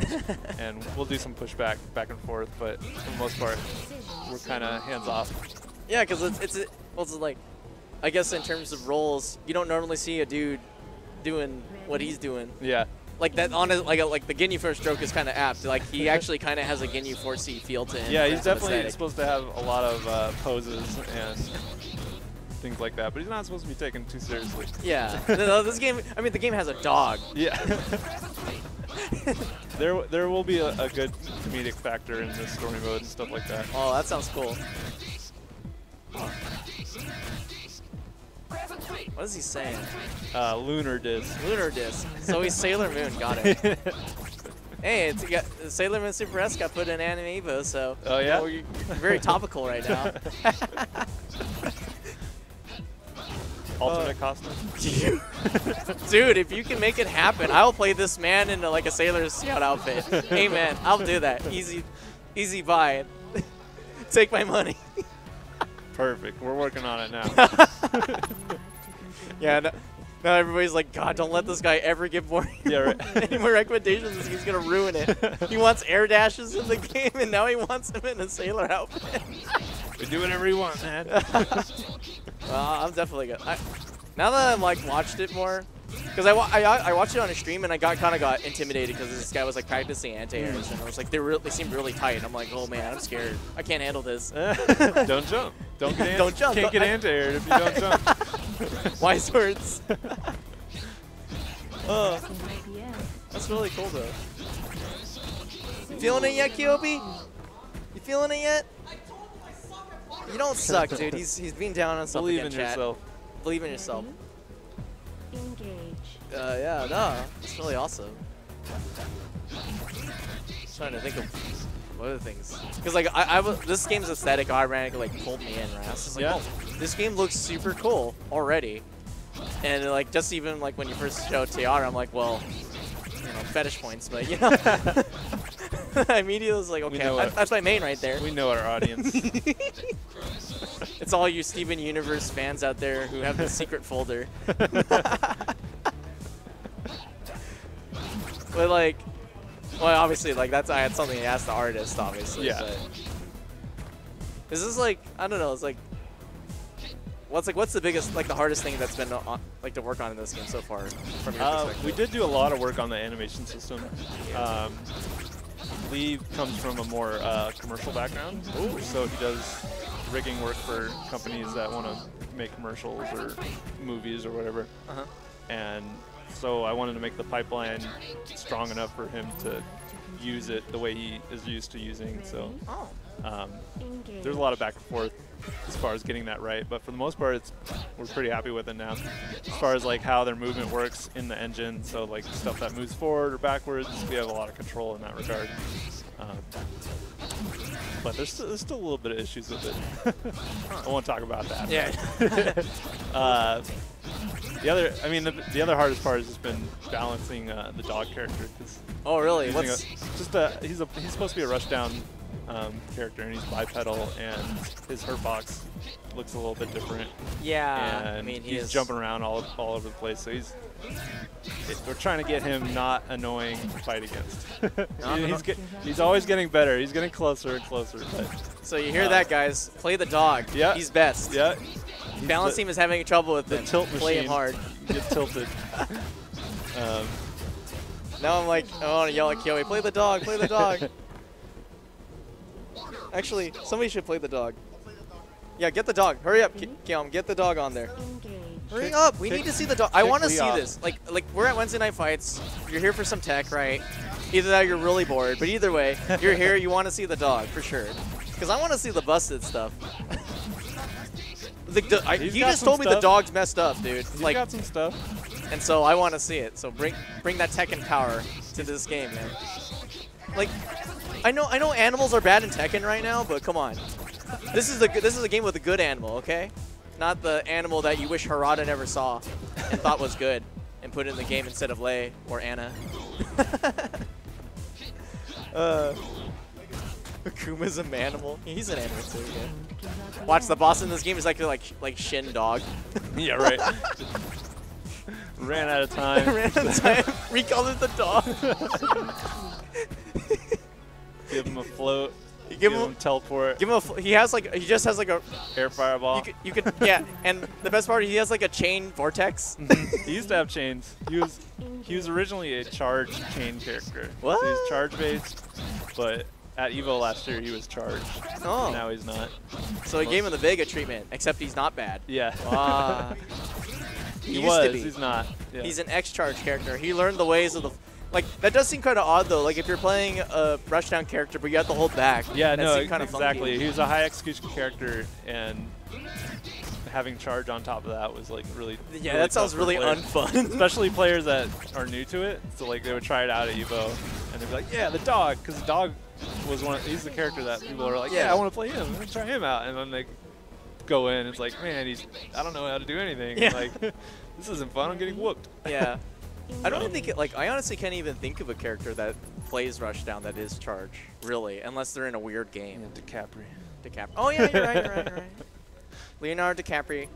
and we'll do some pushback back and forth, but for the most part, we're kind of hands off. Yeah, because it's like, I guess in terms of roles, you don't normally see a dude doing what he's doing. Yeah. Like that on like the Ginyu first stroke is kind of apt. Like he actually kind of has a Ginyu 4C feel to him. Yeah, he's definitely aesthetic. supposed to have a lot of poses and things like that, but he's not supposed to be taken too seriously. Yeah. No, this game, I mean, the game has a dog. Yeah. there will be a good comedic factor in the story mode and stuff like that. Oh, that sounds cool. What is he saying? Lunar disc. Lunar disc. So he's Sailor Moon. Got it. Hey, Sailor Moon Super S got put in Anime Evo, so Oh, yeah? you're very topical right now. Alternate costume. Dude, if you can make it happen, I'll play this man in like a Sailor Scout outfit. Hey man, I'll do that. Easy buy. Take my money. Perfect. We're working on it now. Yeah, now everybody's like, God, don't let this guy ever give more any more recommendations. He's gonna ruin it. He wants air dashes in the game, and now he wants him in a sailor outfit. We do whatever you want, man. I'm definitely good. Now that I'm like watched it more, Because I watched it on a stream and I kind of got intimidated because this guy was like practicing anti-airs and I was like they seemed really tight. I'm like, oh man, I'm scared. I can't handle this. Don't jump. Don't get don't jump. Can't get anti-aired if you don't jump. Wise words. That's really cool though. You feeling it yet, Kyobi? You feeling it yet? You don't suck, dude. He's being down on something. Believe in yourself. Believe in yourself. Engage. Yeah, no, it's really awesome. Trying to think of what other things. Because like this game's aesthetic automatically like pulled me in, right? I was just like, oh, this game looks super cool already. And like just even like when you first showed Tiara, I'm like, well, you know, fetish points, but you know. I immediately was like, okay, that's my main right there. We know our audience. It's all you Steven Universe fans out there who have the secret folder. But like, well, obviously, like that's I had something to ask the artist, obviously. Yeah. But this is like, I don't know. It's like, what's the biggest, like the hardest thing that's been like to work on in this game so far, from your perspective? We did do a lot of work on the animation system. Lee comes from a more commercial background, so he does rigging work for companies that want to make commercials or movies or whatever. And so I wanted to make the pipeline strong enough for him to use it the way he is used to using. So there's a lot of back and forth as far as getting that right, but for the most part, we're pretty happy with it now. As far as like how their movement works in the engine, so like stuff that moves forward or backwards, we have a lot of control in that regard. But there's still a little bit of issues with it. I won't talk about that. Yeah. The other hardest part has just been balancing the dog character. Oh really? He's supposed to be a rushdown character, and he's bipedal, and his hurt box looks a little bit different. Yeah, and I mean he's jumping around all over the place. So we're trying to get him not annoying to fight against. He's always getting better. He's getting closer and closer. But, so you hear that, guys? Play the dog. Yeah, he's best. Yeah. Balance team is having trouble with the him. Tilt machine. Play him hard. You get tilted. Now I'm like, I want to yell at Kyoe, play the dog, play the dog. Actually, somebody should play the dog. Yeah, get the dog. Hurry up, Kiam. Get the dog on there. Hurry up. We need to see the dog. I want to see this. Like we're at Wednesday Night Fights. You're here for some tech, right? Either that or you're really bored. But either way, you're here. You want to see the dog for sure. Because I want to see the busted stuff. You just told me the dog's messed up, dude. He's got some stuff. And so I want to see it. So bring that Tekken power to this game, man. Like, I know animals are bad in Tekken right now, but come on. This is a game with a good animal, okay? Not the animal that you wish Harada never saw and thought was good and put it in the game instead of Lei or Anna. Akuma's an animal. He's an animal too. Yeah. Watch, the boss in this game is like Shin Dog. Yeah, right. Ran out of time. Ran out of time. Recolored the dog. Give him a float. You give him teleport. Give him a. He just has like a air fireball. You could yeah. And the best part, he has like a chain vortex. He used to have chains. He was originally a charge chain character. What? So he's charge based, but at EVO last year he was charged. Oh. Now he's not. So he gave him the Vega treatment, except he's not bad. Yeah. Wow. He used to be. He's not. Yeah. He's an X-Charge character. He learned the ways of the... Like, that does seem kind of odd, though. Like, if you're playing a rushdown character, but you have to hold back. Yeah, no, kind of exactly. funky. He was a high execution character, and having charge on top of that was, like, really... Yeah, really that sounds really unfun. Especially players that are new to it. So, like, they would try it out at EVO, and they'd be like, yeah, the dog, because the dog was he's the character that people are like, yeah, I want to play him. I'm going to try him out. And then they go in, it's like, man, I don't know how to do anything. Yeah. Like, this isn't fun. I'm getting whooped. Yeah. I don't even think I honestly can't even think of a character that plays Rushdown that is charge, really, unless they're in a weird game. Yeah, DiCaprio. Oh yeah, you're right. Leonardo DiCaprio.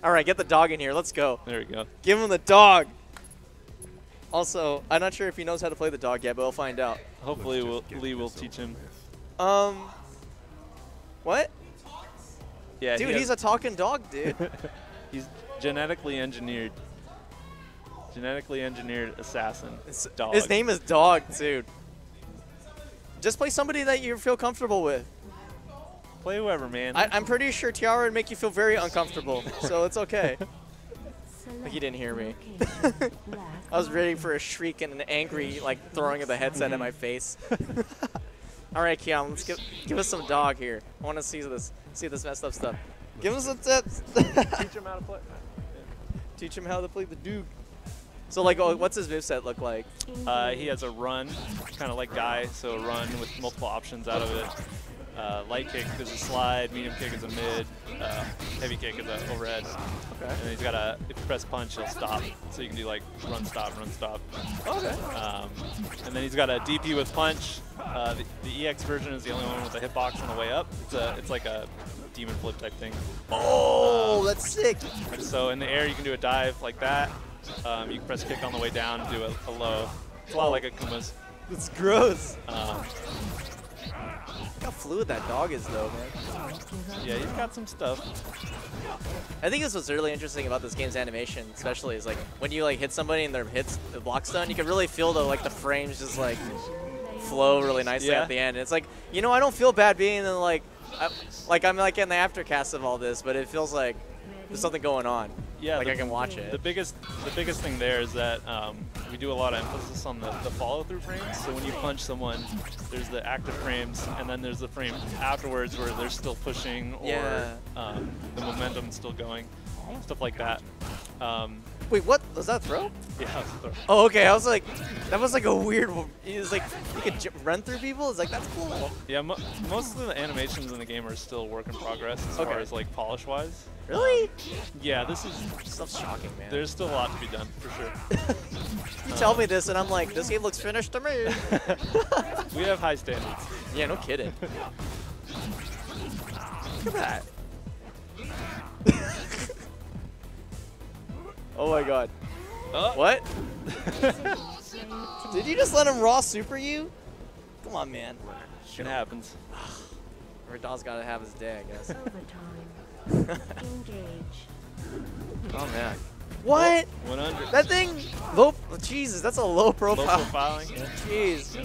All right, get the dog in here. Let's go. There we go. Give him the dog. Also, I'm not sure if he knows how to play the dog yet, but we'll find out. Hopefully, Lee will teach him. What? Yeah, dude, he's a talking dog, dude. He's genetically engineered. Genetically engineered assassin. Dog. His name is Dog, dude. Just play somebody that you feel comfortable with. Play whoever, man. I'm pretty sure Tiara would make you feel very uncomfortable, so it's okay. Like he didn't hear me. I was ready for a shriek and an angry, like, throwing of the headset in my face. All right, Keon, let's give us some Dog here. I want to see this messed up stuff. Give him some tips. Teach him how to play. Teach him how to play the Duke. So, like, what's his moveset look like? He has a run, kind of like Guy, so a run with multiple options out of it. Light kick is a slide, medium kick is a mid, heavy kick is an overhead. Okay. And then he's got a, if you press punch, he'll stop. So you can do like run, stop, run, stop. Okay. And then he's got a DP with punch. The EX version is the only one with a hitbox on the way up. It's like a demon flip type thing. Oh, that's sick. So in the air, you can do a dive like that. You can press kick on the way down and do a low. It's a lot like a Kuma's. It's gross. Look how fluid that Dog is, though, man. Yeah, he's got some stuff. I think this what's really interesting about this game's animation, especially, is like when you like hit somebody and their block's done, you can really feel the frames just like flow really nicely at the end. And it's like, you know, I don't feel bad being in I'm like in the aftercast of all this, but it feels like there's something going on. Yeah, like I can watch it. The biggest thing there is that we do a lot of emphasis on the follow-through frames. So when you punch someone, there's the active frames, and then there's the frame afterwards where they're still pushing or the momentum's still going, stuff like that. Wait, what? Was that throw? Yeah, that was a throw. Oh, okay. I was like, that was like a weird one. It was like, you could run through people? It's like, that's cool. Yeah, most of the animations in the game are still work in progress as far as like polish-wise. Really? Yeah, this is... Stuff's shocking, man. There's still a lot to be done, for sure. You tell me this, and I'm like, this game looks finished to me. We have high standards. Yeah, no kidding. Look at that. Oh my god. What? Did you just let him raw super you? Come on, man. It happens. Radal's gotta have his day, I guess. Engage. Oh man. What? 100. That thing, low, Jesus, that's a low profile. Low profiling. Yeah. Jeez.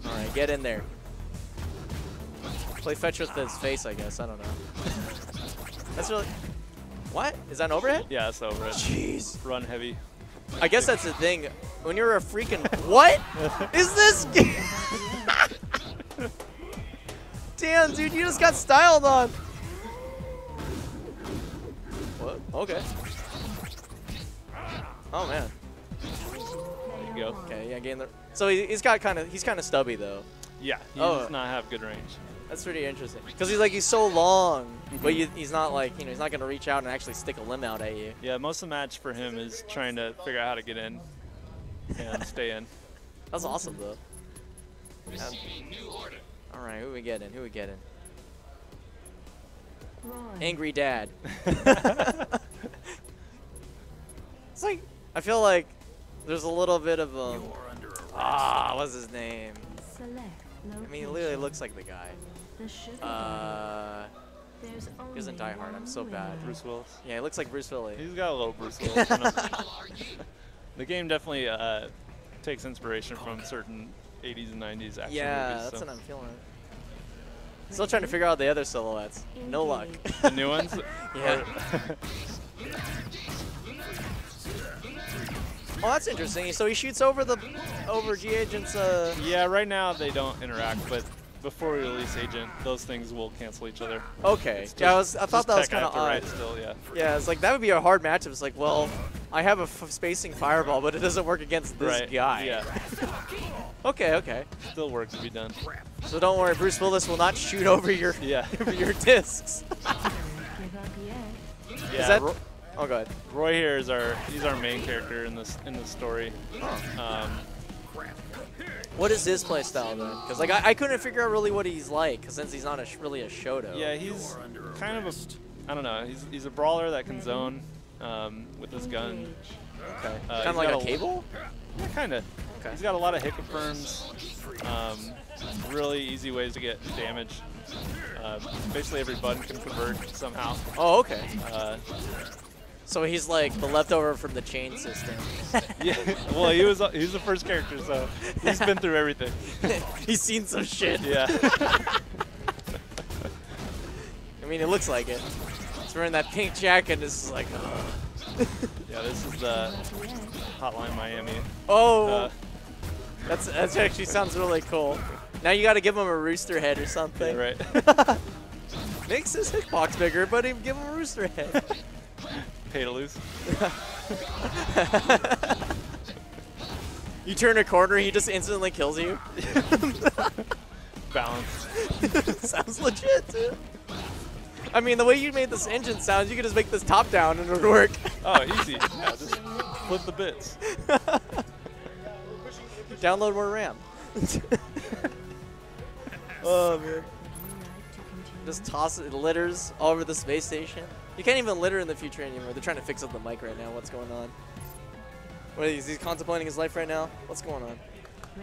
All right, get in there. Play fetch with his face, I guess. I don't know. That's really. What? Is that an overhead? Yeah, it's overhead. Jeez. Run heavy. I guess that's the thing. When you're a freaking what is this game? Damn, dude, you just got styled on. What? Okay. Oh man. There you go. Okay, yeah, getting the. So he's kind of stubby though. Yeah, he does not have good range. That's pretty interesting. Because he's so long, but he's not like, he's not gonna reach out and actually stick a limb out at you. Yeah, most of the match for him is trying to figure out how to get in and stay in. That's awesome though. Receiving new order. All right, who we getting? Who we getting? Run. Angry Dad. It's like, I feel like there's a little bit of what's his name? Select I mean, he literally looks like the guy. the sugar There's He doesn't die hard. I'm so bad. Bruce Willis. Yeah, he looks like Bruce Willis. He's got a little Bruce Willis in him. The game definitely takes inspiration from certain 80s and 90s action Yeah, movies. that's what I'm feeling. Still trying to figure out the other silhouettes. No luck. The new ones? Yeah. Oh, that's interesting. So he shoots over G Agent's. Yeah, right now they don't interact, but before we release Agent, those things will cancel each other. Okay. Yeah, I thought that was kind of odd. Right still, yeah. Yeah, it's like that would be a hard matchup. It's like, well, I have a spacing fireball, but it doesn't work against this guy. Yeah. Okay. Still work to be done. So don't worry, Bruce Willis will not shoot over your over your discs. Yeah. Is that? Oh, go ahead. Roy here is he's our main character in this story. What is his play style then? Because like I couldn't figure out really what he's like, since he's not really a Shoto. Yeah, he's kind of I don't know. He's a brawler that can zone with his gun. Okay. Kind of like a Cable? Yeah, kind of. Okay. He's got a lot of hit confirms. Really easy ways to get damage. Basically every button can convert somehow. Oh, okay. So he's like the leftover from the chain system. Yeah, well, he was the first character, so he's been through everything. He's seen some shit. Yeah. I mean, it looks like it. He's wearing that pink jacket. This is like, Yeah, this is the Hotline Miami. oh, that's actually sounds really cool. Now you got to give him a rooster head or something. Yeah, right. Makes his hitbox bigger, but give him a rooster head. Pay to lose. You turn a corner, he just instantly kills you. Balance. Sounds legit, dude. I mean, the way you made this engine sounds, you could just make this top down and it would work. Oh, easy. Yeah, just flip the bits. Download more RAM. Oh, man. Just toss it, litters all over the space station. You can't even litter in the future anymore. They're trying to fix up the mic right now. What's going on? What is he contemplating his life right now? What's going on?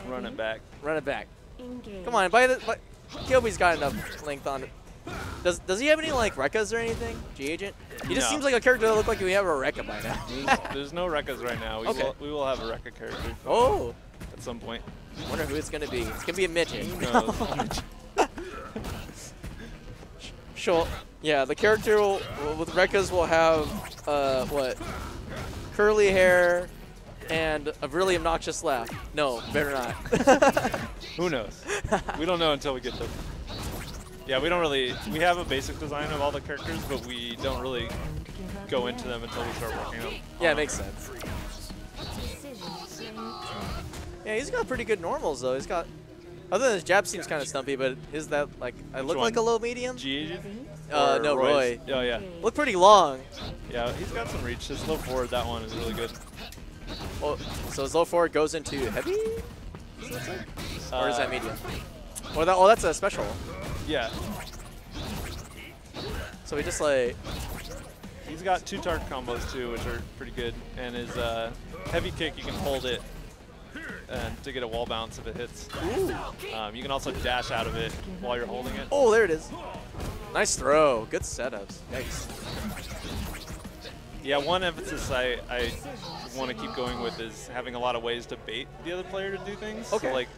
Run it back. Run it back. Engage. Come on, Kyobi's got enough length on it. Does he have any like Rekkas or anything? G-Agent? He just seems like a character that look like we have a Rekka by now. There's no Rekkas right now. We will have a Rekka character. Oh. At some point. I wonder who it's gonna be. It's gonna be a midget. Who knows? Sure. Yeah, the character with Rekkas will have what? Curly hair and a really obnoxious laugh. No, better not. Who knows? We don't know until we get them. Yeah, we don't really. We have a basic design of all the characters, but we don't really go into them until we start working on them. Yeah, it makes sense. Yeah, he's got pretty good normals though. He's got. Other than his jab seems kind of stumpy, but is that like I look like a low medium? G-Agent? No, Roy. Oh yeah. Look pretty long. Yeah, he's got some reach. His low forward, that one is really good. Oh, so his low forward goes into heavy? Or is that medium? Oh, that's a special. Yeah. So he just like. He's got 2 target combos too, which are pretty good. And his heavy kick, you can hold it to get a wall bounce if it hits. You can also dash out of it while you're holding it. Oh, there it is. Nice throw. Good setups. Yikes. Yeah, one emphasis I want to keep going with is having a lot of ways to bait the other player to do things. Okay. So, like,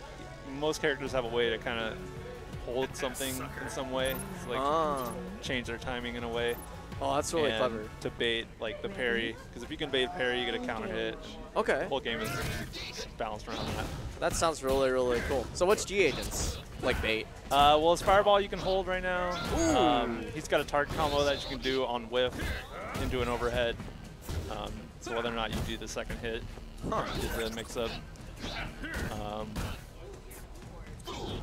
most characters have a way to kind of hold something in some way. It's like change their timing in a way. Oh, that's really clever. To bait, like, the parry. Because if you can bait parry, you get a counter hit. Okay. The whole game is balanced around that. That sounds really, really cool. So what's G-Agent's, like, bait? Well, his fireball you can hold right now. He's got a target combo that you can do on whiff into an overhead. So whether or not you do the second hit is a mix-up.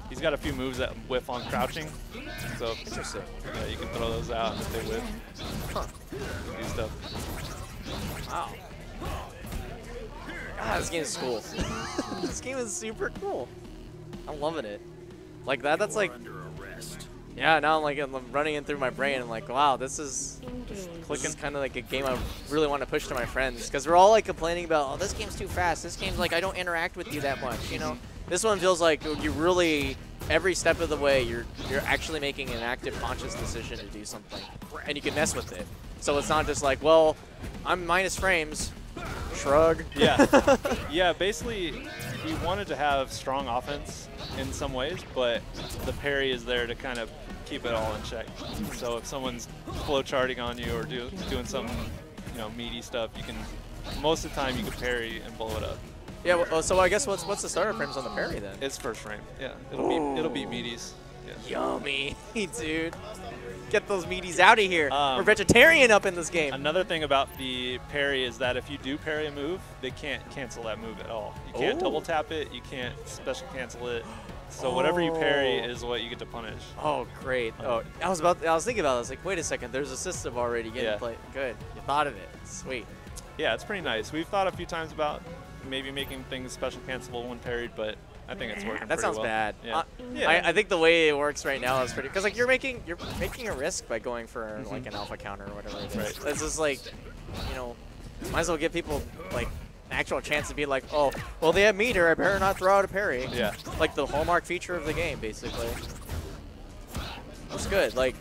He's got a few moves that whiff on crouching. So interesting. Yeah, you can throw those out if they whiff. Do stuff. Wow. God, this game is cool. This game is super cool. I'm loving it. Like that's like. Yeah, now I'm running in through my brain. I'm like, wow, this is kind of like a game I really want to push to my friends because we're all like complaining about, oh, this game's too fast. This game's like I don't interact with you that much, you know. This one feels like you really every step of the way you're actually making an active, conscious decision to do something, and you can mess with it. So it's not just like, well, I'm minus frames. Shrug. Yeah. Yeah, basically, we wanted to have strong offense in some ways, but the parry is there to kind of keep it all in check. So if someone's flow charting on you or doing some, meaty stuff, you can, most of the time you can parry and blow it up. Yeah, well, so I guess what's the starter frames on the parry then? It's first frame. Yeah, it'll be meaties. Yeah. Yummy, dude. Get those meaties out of here. We're vegetarian up in this game. Another thing about the parry is that if you do parry a move, they can't cancel that move at all. You can't double tap it. You can't special cancel it. So whatever you parry is what you get to punish. Oh, great. I was thinking about it. I was like, wait a second. There's a system already getting played. Good. You thought of it. Sweet. Yeah, it's pretty nice. We've thought a few times about maybe making things special cancelable when parried, but I think it's working. That sounds well. bad. Yeah. I think the way it works right now is pretty because like you're making a risk by going for like an alpha counter or whatever it is. Right. It's just like, might as well give people like an actual chance to be like, oh, well they have meter, I better not throw out a parry. Yeah. Like the hallmark feature of the game, basically. That's good. Like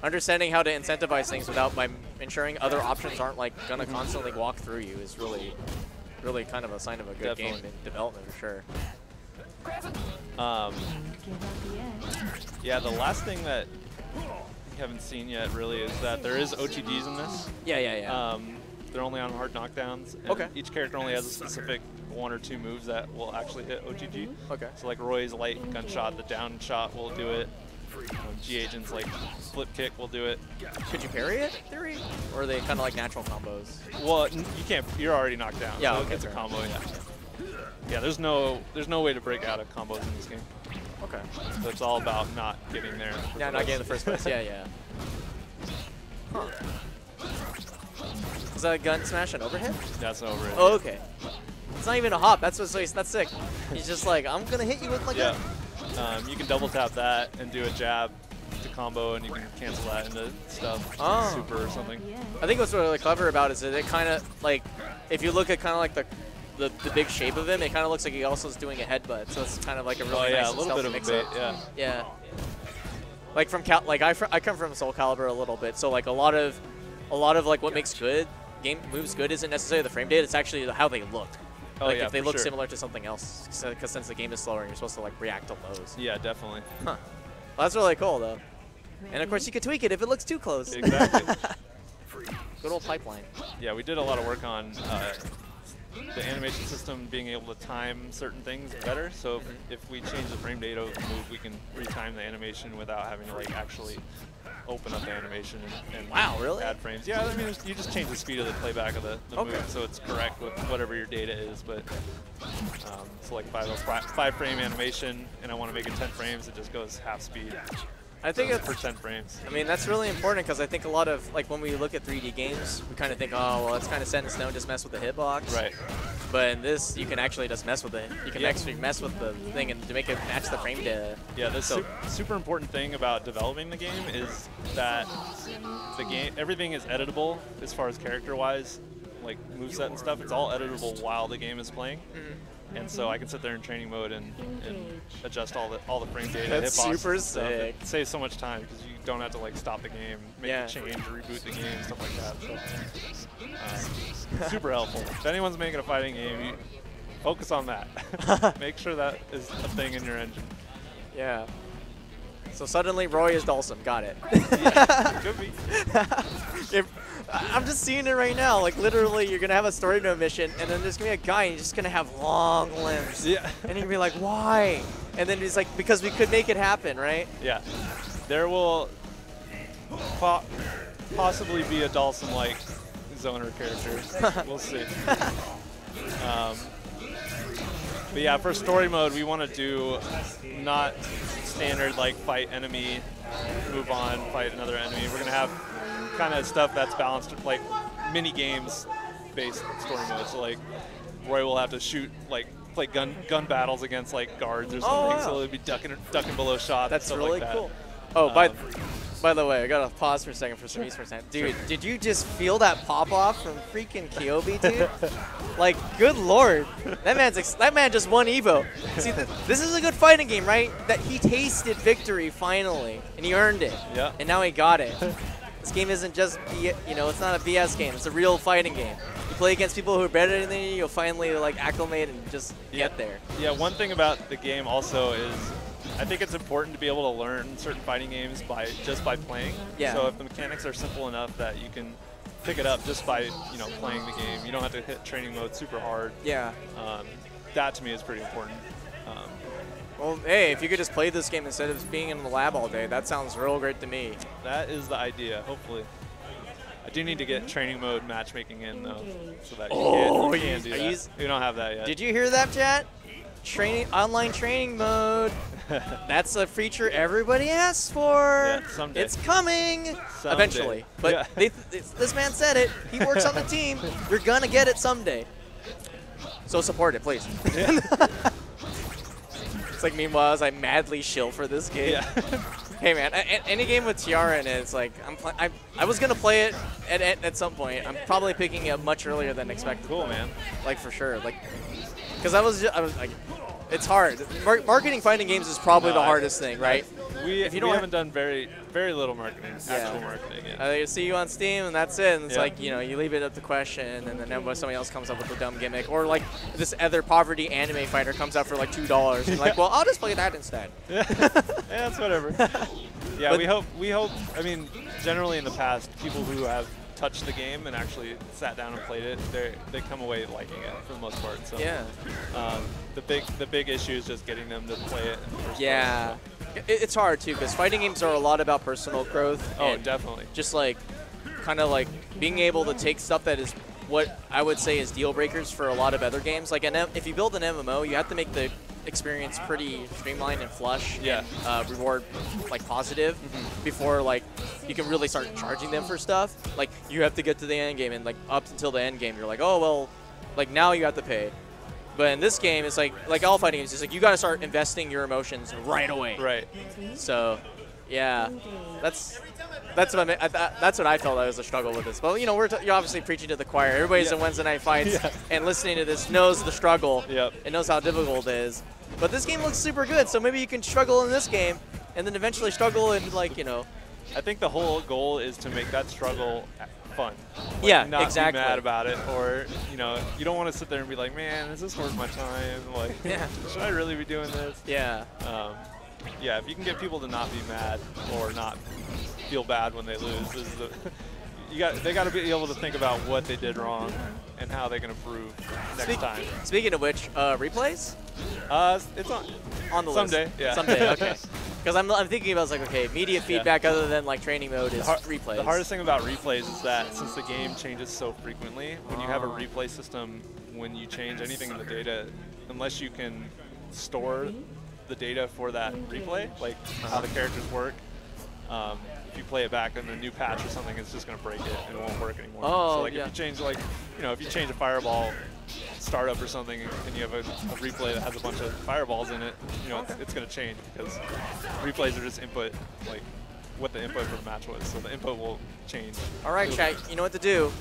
understanding how to incentivize things without ensuring other options aren't like gonna constantly walk through you is really kind of a sign of a good game in development for sure. Yeah, the last thing that you haven't seen yet really is that there is OTGs in this. Yeah. They're only on hard knockdowns. And each character only has a specific 1 or 2 moves that will actually hit OTG. Okay. So like Roy's light gunshot, the down shot will do it. G Agent's like flip kick will do it. Could you parry it in theory? Or are they kind of like natural combos? Well, you can't. You're already knocked down. Yeah, so it's a combo. Yeah. There's no way to break out of combos in this game. Okay. So it's all about not getting there. Not getting in the first place. Yeah. Huh. Is that a gun smash and overhead? That's an overhead. Oh, okay. It's not even a hop. That's sick. He's just like, I'm gonna hit you with my gun. You can double tap that and do a jab to combo, and you can cancel that into stuff, super or something. I think what's really clever about it is that it kind of like, if you look at kind of like the big shape of him, it kind of looks like he also is doing a headbutt. So it's kind of like a really nice a little bit of mix a bait, up. Yeah. Like from I come from Soul Calibur a little bit, so like a lot of like what makes game moves good isn't necessarily the frame data, it's actually how they look. Like if they look similar to something else, because since the game is slower, you're supposed to like react to those. Yeah, definitely. Huh. Well, that's really cool though. And of course you could tweak it if it looks too close. Exactly. Good old pipeline. Yeah, we did a lot of work on the animation system being able to time certain things better. So if we change the frame data of the move, we can retime the animation without having to like actually open up the animation and wow, really? add frames. Yeah, I mean, you just change the speed of the playback of the move so it's correct with whatever your data is. But so like 5 frame animation, and I want to make it 10 frames, it just goes half speed. I think for 10 frames. I mean, that's really important because I think a lot of, like, when we look at 3D games, we kind of think, oh, well, it's kind of set in stone, just mess with the hitbox. Right. But in this, you can actually just mess with it. You can actually mess with the thing and to make it match the frame data. Yeah, the super important thing about developing the game is that everything is editable as far as character-wise, like moveset and stuff. It's all editable while the game is playing. And so I can sit there in training mode and adjust all the frame data. That's super sick. It saves so much time because you don't have to like stop the game, make a change, reboot the game, stuff like that. So, super helpful. If anyone's making a fighting game, you focus on that. Make sure that is a thing in your engine. Yeah. So suddenly Roy is Dhalsim. Got it. Yeah, could be. I'm just seeing it right now. Like literally, you're gonna have a story mode mission, and then there's gonna be a guy, and he's just gonna have long limbs. Yeah. And you're gonna be like, why? And then he's like, because we could make it happen, right? Yeah. There will possibly be a Dhalsim-like zoner character. We'll see. But yeah, for story mode, we want to do not standard like fight enemy, move on, fight another enemy. We're gonna have kind of stuff that's balanced, like mini games based story mode. So like Roy will have to shoot, like play gun battles against like guards or something. Oh, wow. So he'll be ducking below shots. That's and stuff really like that. cool. Oh, by the way, I gotta pause for a second for some eSports. Dude, did you just feel that pop off from freaking Kyobi, dude? Like, good lord, that man just won Evo. See, this is a good fighting game, right? That he tasted victory finally, and he earned it. Yeah. And now he got it. This game isn't just, it's not a BS game. It's a real fighting game. You play against people who are better than you, you'll finally like acclimate and just get there. Yeah. One thing about the game also is, I think it's important to be able to learn certain fighting games just by playing. Yeah. So if the mechanics are simple enough that you can pick it up just by playing the game, you don't have to hit training mode super hard. Yeah. That to me is pretty important. Well, hey, if you could just play this game instead of being in the lab all day, that sounds real great to me. That is the idea, hopefully. I do need to get training mode matchmaking in though, so that you can do that. We don't have that yet. Did you hear that, chat? Online training mode. That's a feature everybody asks for. Yeah, someday. It's coming. Someday. Eventually. But this man said it. He works on the team. You're gonna get it someday. So support it, please. Yeah. It's like meanwhile as I madly shill for this game. Yeah. Hey man, any game with Tiara in it, it's like I was gonna play it at some point. I'm probably picking it up much earlier than expected. Cool, man. Like for sure, like because I was like, It's hard. Marketing fighting games is probably the hardest thing, right? We haven't done very little marketing, actual marketing yet. They see you on Steam and that's it. And it's like, you know, you leave it up to question, and then somebody else comes up with a dumb gimmick, or like this other poverty anime fighter comes out for like $2, and like, well, I'll just play that instead. Yeah, that's whatever. Yeah, but we hope. I mean, generally in the past, people who have touched the game and actually sat down and played it, they come away liking it for the most part. So yeah, the big issue is just getting them to play it. Yeah, it's hard too because fighting games are a lot about personal growth. Oh, definitely. Just like kind of like being able to take stuff that is what I would say is deal breakers for a lot of other games. Like if you build an MMO, you have to make the experience pretty streamlined and flush, and reward like positive before like you can really start charging them for stuff. Like you have to get to the end game, and like up until the end game you're like, oh well, like now you have to pay. But in this game it's like all fighting games, it's like you got to start investing your emotions right away. Right. So yeah, that's what I felt was a struggle with this. But you know, you're obviously preaching to the choir. Everybody's in Wednesday Night Fights and listening to this knows the struggle. And knows how difficult it is. But this game looks super good, so maybe you can struggle in this game and then eventually struggle in, like, you know. I think the whole goal is to make that struggle fun. Like, yeah, not exactly. Be mad about it, or you know, you don't want to sit there and be like, man, is this worth my time? Like, should I really be doing this? Yeah. Yeah, if you can get people to not be mad or not feel bad when they lose, this is they got to be able to think about what they did wrong and how they can improve next time. Speaking of which, replays? It's on the someday, list. yeah. Someday, okay. Because I'm thinking about, like, okay, media feedback other than like training mode is replays. The hardest thing about replays is that since the game changes so frequently, when you have a replay system, when you change anything in the data, unless you can store the data for that replay, like how the characters work, if you play it back in a new patch or something, it's just going to break it and it won't work anymore. Oh, so like if you change, like, you know, if you change a fireball startup or something and you have a replay that has a bunch of fireballs in it, you know, it's going to change because replays are just input, like what the input for the match was. So the input will change. All right, chat, you know what to do.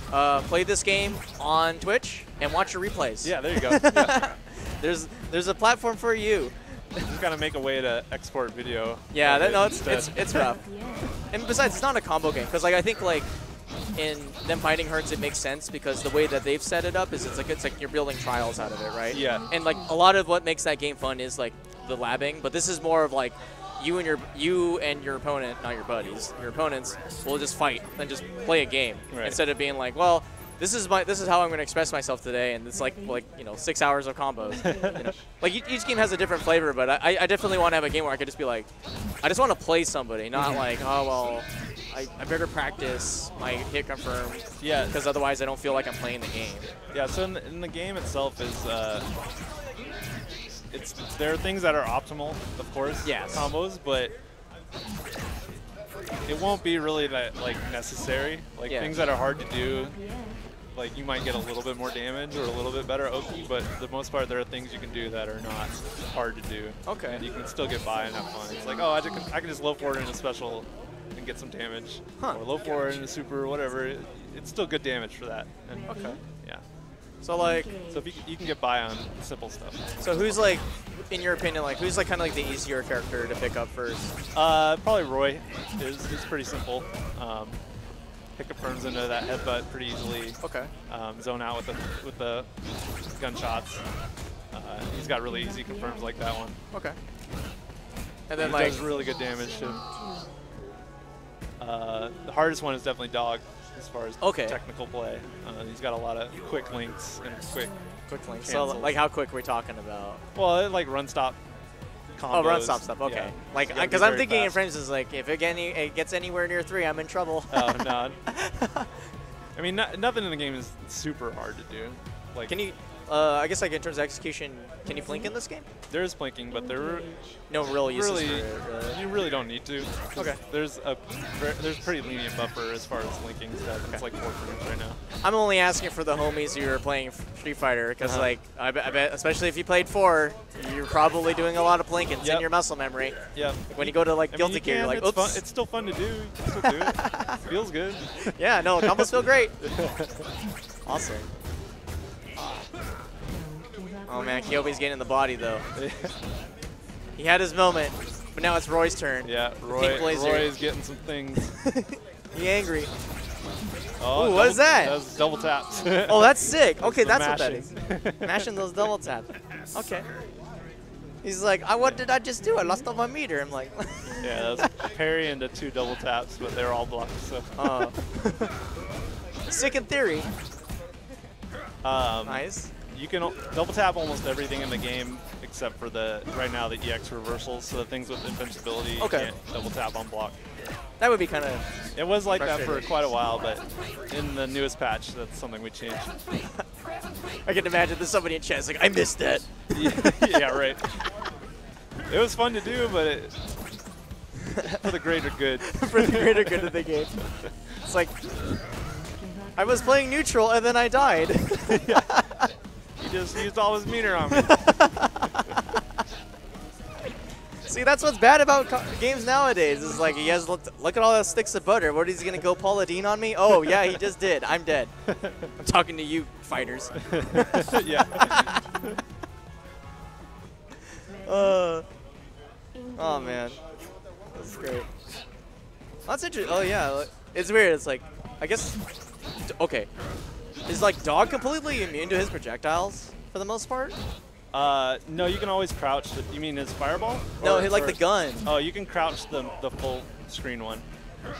Play this game on Twitch and watch your replays. Yeah, there you go. Yeah. There's a platform for you. Just gotta make a way to export video. Yeah, it's rough. And besides, it's not a combo game because like I think like in them fighting Hertz it makes sense because the way that they've set it up is it's like you're building trials out of it, right? Yeah. And like a lot of what makes that game fun is like the labbing, but this is more of like you and your opponent, not your buddies, your opponents will just fight and just play a game instead of being like, well, this is how I'm going to express myself today, and it's like you know 6 hours of combos. You know? Like each game has a different flavor, but I definitely want to have a game where I could just be like, I just want to play somebody, not like, oh well, I better practice my hit confirm. Yeah. Because otherwise I don't feel like I'm playing the game. Yeah. So in the game itself is there are things that are optimal, of course. Yes. Combos, but it won't be really that like necessary. Like things that are hard to do. Like you might get a little bit more damage or a little bit better Oki, but for the most part there are things you can do that are not hard to do. Okay. And you can still get by and have fun. It's like, oh, I can just low forward in a special and get some damage. Or low forward in a super or whatever. It's still good damage for that. And okay. Yeah. So like, if you can get by on simple stuff. So who's like, in your opinion, like who's like kind of like the easier character to pick up first? Probably Roy. Is pretty simple. Hit confirms into that headbutt pretty easily. Okay. Zone out with the gunshots. He's got really easy confirms like that one. Okay. And then he like does really good damage too. The hardest one is definitely Dog as far as technical play. He's got a lot of quick links and quick links. Cancels. So like how quick are we talking about? Well, like run stop combos. Oh, run stop stuff. Okay. Yeah. Like because I'm thinking in frames is like if it gets anywhere near 3, I'm in trouble. Oh no. I mean, nothing in the game is super hard to do. Like, can you? I guess like in terms of execution, can you blink in this game? There is blinking, but there no real uses for it. You really don't need to. Okay. There's pretty lenient buffer as far as linking stuff. Okay. It's like 4 frames right now. I'm only asking for the homies who are playing Street Fighter because like I bet especially if you played 4, you're probably doing a lot of blinkings in your muscle memory. Yeah. Like when you go to like Guilty Gear, you're like, oops. Fun. It's still fun to do. You can still do it. Feels good. Yeah. No, combos feel great. Awesome. Oh man, Kyobe's getting in the body though. He had his moment, but now it's Roy's turn. Yeah, Roy is getting some things. He angry. Oh, ooh, what is that? That was double taps. Oh, that's sick. Okay, that's what that mashing. is. Mashing those double taps. Okay. He's like, what did I just do? I lost all my meter. I'm like. Yeah, that's parry into 2 double taps, but they're all blocked. So. Sick in theory. Nice. You can double tap almost everything in the game except for right now the EX reversals. So the things with invincibility, you can't double tap on block. That would be kind of. It was like that for quite a while, but in the newest patch, that's something we changed. I can imagine there's somebody in chat like, I missed that. Yeah, right. It was fun to do, but for the greater good. For the greater good of the game. It's like, I was playing neutral and then I died. He just used all his meter on me. See, that's what's bad about games nowadays. Is like, he has look at all those sticks of butter. What, is he gonna go Paula Deen on me? Oh yeah, he just did. I'm dead. I'm talking to you, fighters. Yeah. Oh man, that's great. That's interesting. Oh yeah, it's weird. It's like, I guess, okay. Is like Dog completely immune to his projectiles for the most part? No, you can always crouch. You mean his fireball? No, like the gun. Oh, you can crouch the full screen one.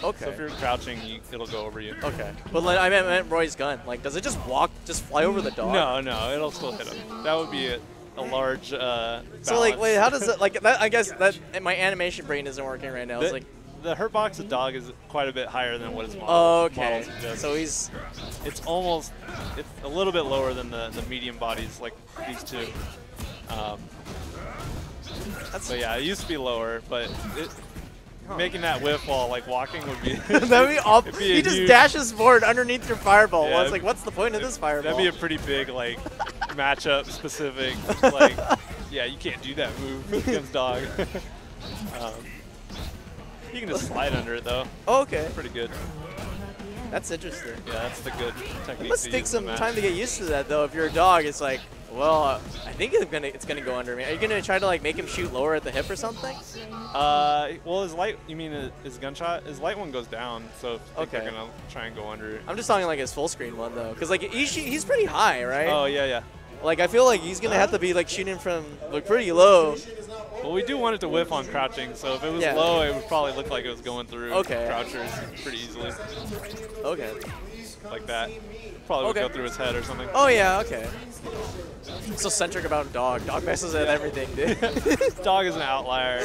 Okay. So if you're crouching, it'll go over you. Okay. But like, I meant Roy's gun. Like, does it just fly over the dog? No, it'll still hit him. That would be a large So like, wait, how does it, like, that, I guess that my animation brain isn't working right now. It's like, the hurtbox of Dog is quite a bit higher than what his model suggest. So it's a little bit lower than the medium bodies like these two. But yeah, it used to be lower, but making that whiff while like walking would be that'd be awful. He just dashes forward underneath your fireball. Yeah, well, it's like, what's the point of this fireball? That'd be a pretty big like matchup specific. Like, yeah, you can't do that move against Dog. You can just slide under it though. Oh, okay. Pretty good. That's interesting. Yeah, that's the good technique. It must take some time to get used to that though. If you're a dog, it's like, well, I think it's gonna go under me. Are you gonna try to like make him shoot lower at the hip or something? Well, his light. You mean his gunshot? His light one goes down, so I think they're gonna try and go under it. I'm just talking like his full screen one though, because like he's pretty high, right? Oh yeah. Like I feel like he's gonna have to be like shooting from like pretty low. Well, we do want it to whiff on crouching, so if it was low, it would probably look like it was going through crouchers pretty easily. Okay. Like that. Probably would go through his head or something. Oh yeah, okay. So centric about Dog. Dog messes with everything, dude. Dog is an outlier.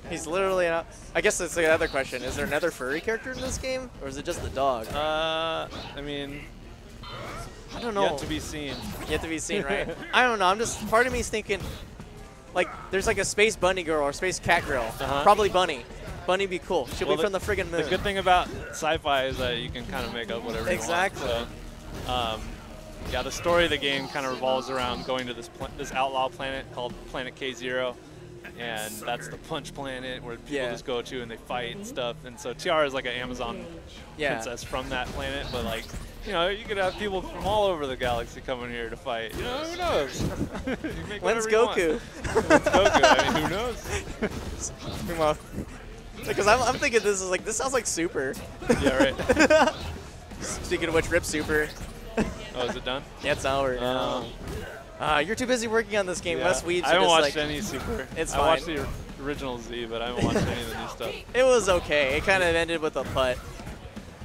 He's literally out. I guess that's the other question. Is there another furry character in this game, or is it just the dog? I mean, I don't know. Yet to be seen. Yet to be seen, right? I don't know. I'm just, part of me is thinking, like, there's like a space bunny girl or space cat girl. Probably Bunny. Bunny be cool. She'll be from the friggin' moon. The good thing about sci-fi is that you can kind of make up whatever you want. So, yeah, the story of the game kind of revolves around going to this outlaw planet called Planet K0. And that's the punch planet where people just go to and they fight and stuff. And so Tiara is like an Amazon princess from that planet, but like, you know, you could have people from all over the galaxy coming here to fight. You know, who knows? When's Goku? When's Goku? I mean, who knows? Because I'm thinking this sounds like Super. Yeah, right. Speaking of which, rip Super. Oh, is it done? Yeah, it's over. You're too busy working on this game. Yeah. Us weebs I haven't watched like, any Super. It's fine. I watched the original Z, but I haven't watched any of the new stuff. It was okay. It kind of ended with a putt.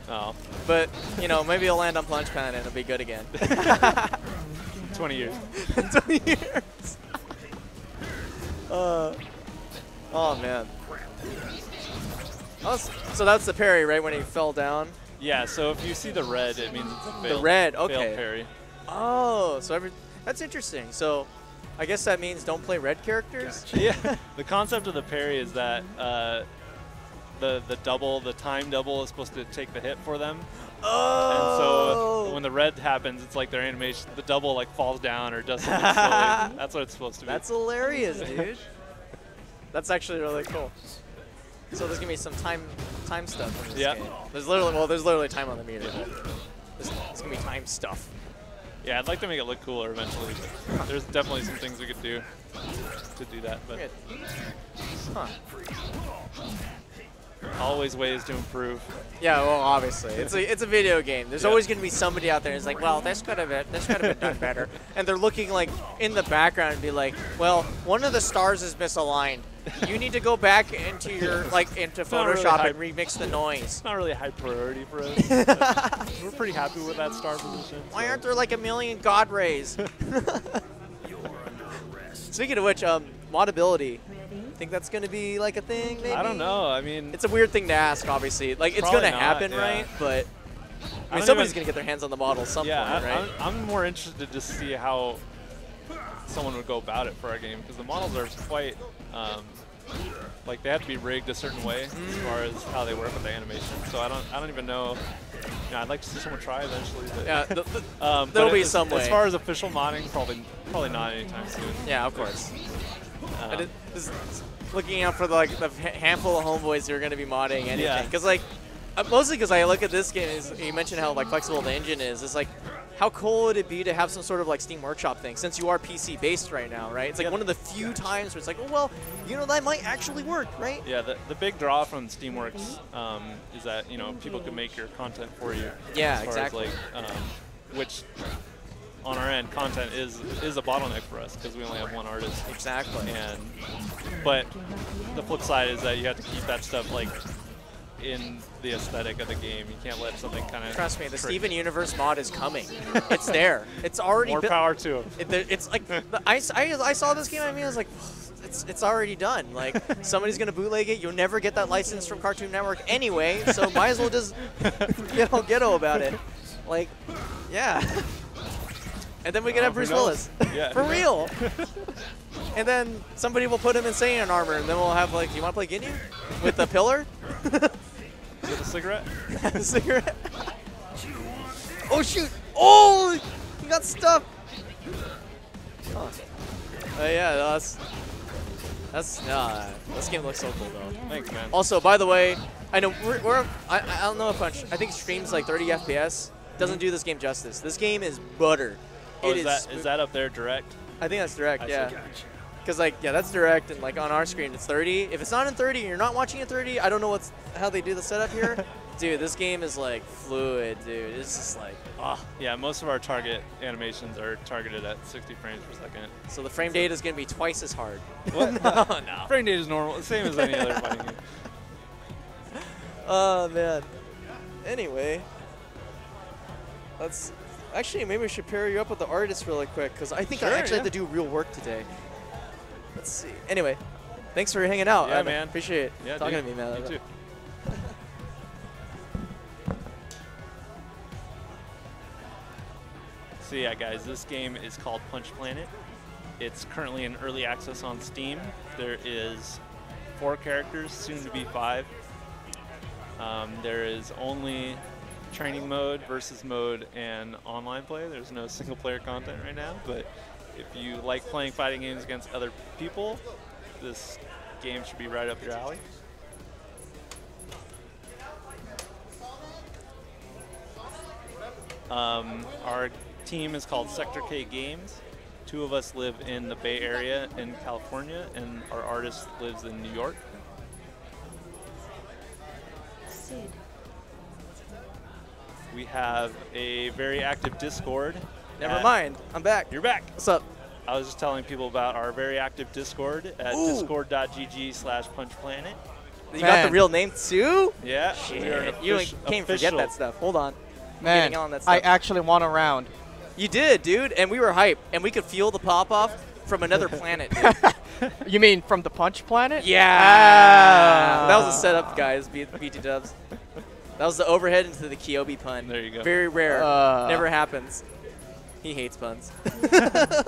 Oh. But, you know, maybe it'll land on Plunge Planet and it'll be good again. 20 years. 20 years. Oh, man. Oh, so that's the parry, right, when he fell down? Yeah, so if you see the red, it means it's a failed, the red, okay. failed parry. Oh, so that's interesting. So I guess that means don't play red characters? Gotcha. Yeah. The concept of the parry is that the time double is supposed to take the hit for them. Oh. And so when the red happens, it's like their animation, the double like falls down or does something silly. That's what it's supposed to be. That's hilarious, dude. That's actually really cool. So there's gonna be some time stuff in this game. There's literally time on the meter. There's gonna be time stuff. Yeah, I'd like to make it look cooler eventually. But there's definitely some things we could do to do that. But always ways to improve. Yeah, well, obviously, it's a video game. There's always going to be somebody out there who's like, well, this could have been done better, and they're looking like in the background and be like, well, one of the stars is misaligned. You need to go back into your into Photoshop and remix the noise. It's not really a high priority for us. We're pretty happy with that star position. Why aren't there like a million God rays? Speaking of which, modability. Think that's going to be like a thing, maybe? I don't know. I mean, it's a weird thing to ask, obviously. Like, it's going to happen, right? But I mean, somebody's going to get their hands on the model at some point, right? I'm more interested to see how someone would go about it for our game, because the models are quite, like, they have to be rigged a certain way as far as how they work with the animation. So I don't even know. You know, I'd like to see someone try eventually. But yeah, there'll be some way. As far as official modding, probably not anytime soon. Yeah, of course. Just looking out for the handful of homeboys who are going to be modding anything, because mostly because I look at this game, you mentioned how flexible the engine is. It's like, how cool would it be to have some sort of Steam Workshop thing, since you are PC based right now, right? It's like one of the few times where it's like, oh well, you know, that might actually work, right? Yeah, the big draw from Steamworks is that people can make your content for you. Yeah, as exactly. As which on our end, content is a bottleneck for us because we only have one artist. Exactly. But the flip side is that you have to keep that stuff in the aesthetic of the game. You can't let something kind of. Trust me, the Steven Universe mod is coming. It's there. It's already. More power to him. It's like I saw this game. I mean, I was like, it's already done. Like, somebody's gonna bootleg it. You'll never get that license from Cartoon Network anyway. So might as well just ghetto about it. Like, yeah. And then we can have Bruce Willis. Yeah. For real. And then somebody will put him in Saiyan armor, and then we'll have, do you want to play Ginyu? With the pillar? With a cigarette? A cigarette? Oh, shoot. Oh, he got stuck. Oh. Yeah, this game looks so cool, though. Thanks, man. Also, by the way, I know I don't know if I think streams 30 FPS. Doesn't do this game justice. This game is butter. Oh, is that up there direct? I think that's direct, yeah. Because that's direct, and on our screen it's 30. If it's not in 30 and you're not watching in 30, I don't know how they do the setup here. Dude, this game is fluid, dude. It's just Yeah, most of our target animations are targeted at 60 frames per second. So the frame data is going to be twice as hard. What? No. Frame data is normal, same as any other fighting game. Oh, man. Anyway. Actually, maybe we should pair you up with the artist really quick, because I think I actually have to do real work today. Let's see. Anyway, thanks for hanging out. Yeah, man. Appreciate it. Yeah, talking to me, man. Me too. So yeah, guys, this game is called Punch Planet. It's currently in early access on Steam. There is 4 characters, soon to be 5. There is only training mode, versus mode, and online play. There's no single player content right now, but if you like playing fighting games against other people, this game should be right up your alley. Our team is called Sector K Games. 2 of us live in the Bay Area in California, and our artist lives in New York. We have a very active Discord. Never mind, I'm back. You're back. What's up? I was just telling people about our very active Discord at discord.gg/punchplanet. You got the real name too? Yeah. Shit. You can't forget that stuff. Hold on. Man, I actually won a round. You did, dude, and we were hyped, and we could feel the pop-off from another planet, dude. You mean from the Punch Planet? Yeah. That was a setup, guys, BT Dubs. That was the overhead into the Kyobi pun. There you go. Very rare. Never happens. He hates puns.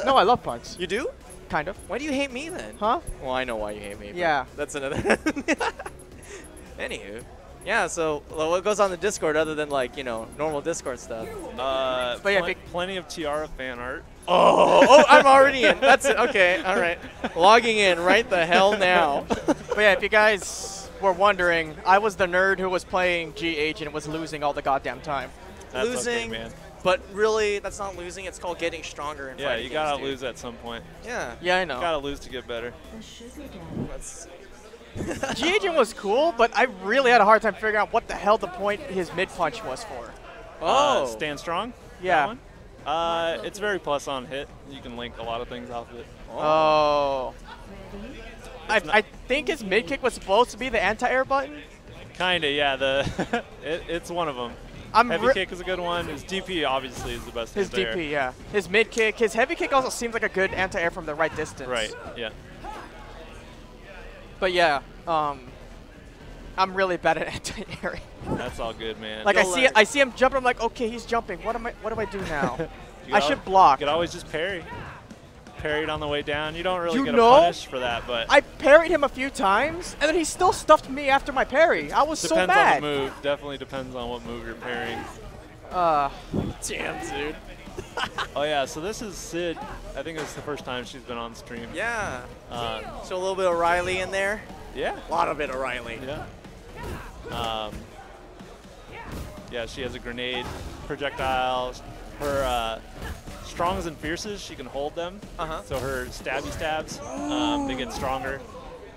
No, I love puns. You do? Kind of. Why do you hate me then? Huh? Well, I know why you hate me. Yeah. That's another. Anywho. Yeah, so what goes on the Discord other than, normal Discord stuff? But yeah, plenty of Tiara fan art. Oh, I'm already in. That's it. Okay, all right. Logging in right the hell now. But yeah, if you guys were wondering, I was the nerd who was playing GH and was losing all the goddamn time. That's losing. okay, man. But really, that's not losing. It's called getting stronger in Yeah, fighting you games, gotta dude. lose at some point. Yeah. Yeah, I know. You gotta lose to get better. The sugar daddy. That's G-Agent was cool, but I really had a hard time figuring out what the hell the point his mid-punch was for. oh. Stand strong? Yeah. That one? It's very plus on hit. You can link a lot of things off of it. Oh. Ready? I think his mid-kick was supposed to be the anti-air button. Kinda, yeah. It's one of them. Heavy kick is a good one. His DP obviously is the best. His anti-air. DP, yeah. His mid-kick. His heavy kick also seems like a good anti-air from the right distance. Right, yeah. But yeah, I'm really bad at anti-air. That's all good, man. Like I see him jumping, I'm like, okay, he's jumping. What do I do now? You I should block. You could always just parry. Parried on the way down. You don't really You get know, a punish for that, but I parried him a few times, and then he still stuffed me after my parry. I was so depends mad. on the move. Definitely depends on what move you're parrying. Damn, dude. Oh yeah, so this is Sid. I think it's the first time she's been on stream. Yeah. Uh, So a little bit of Riley in there. yeah. A lot of bit of Riley. Yeah. Yeah, she has a grenade projectile. Her strongs and fierces, she can hold them. Uh-huh. So her stabby stabs, they get stronger.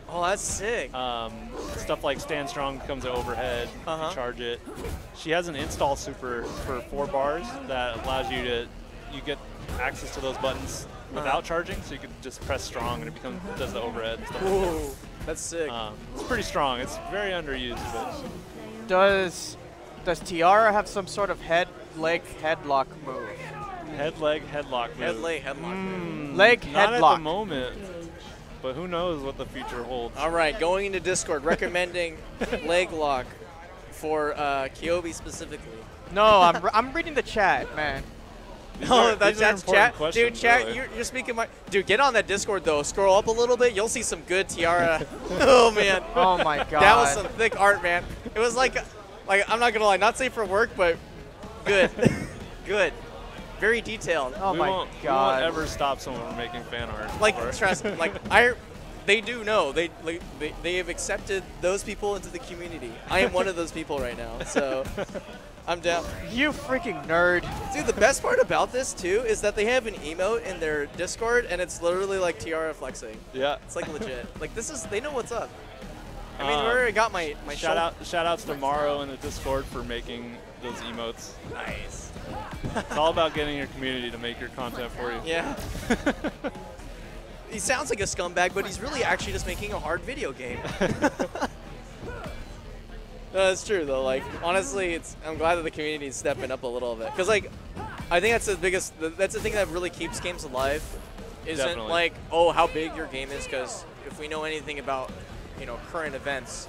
Oh, that's sick. Stuff like stand strong becomes an overhead. Uh-huh. You charge it. She has an install super for 4 bars that allows you get access to those buttons without charging. So you can just press strong and it does the overhead and stuff like that. Ooh, that's sick. It's pretty strong. It's very underused, but Does Tiara have some sort of leg headlock move? head leg headlock move. Head leg headlock. Leg Not headlock. at the moment, but who knows what the future holds. All right, going into Discord, recommending leg lock for Kyobi specifically. No, I'm reading the chat, man. Oh, these are that's important chat. questions, Dude, chat, really. you're speaking my. Dude, get on that Discord though. Scroll up a little bit. You'll see some good Tiara. Oh man. Oh my god. That was some thick art, man. It was like I'm not gonna lie, not safe for work, but good, good, very detailed. Oh we my won't god. ever stop someone from making fan art. Like or- trust, they do know they have accepted those people into the community. I am one of those people right now, so I'm down. You freaking nerd. Dude, the best part about this too is that they have an emote in their Discord, and it's literally like Tiara flexing. Yeah. It's like legit. Like they know what's up. I mean, we already got my shout outs to Morrow in the Discord for making those emotes. Nice. It's all about getting your community to make your content for you. Yeah. He sounds like a scumbag, but he's really actually just making a hard video game. No, it's true though. Like honestly, I'm glad that the community is stepping up a little bit, because like I think that's the thing that really keeps games alive. Isn't Definitely. like, oh, how big your game is, because if we know anything about current events,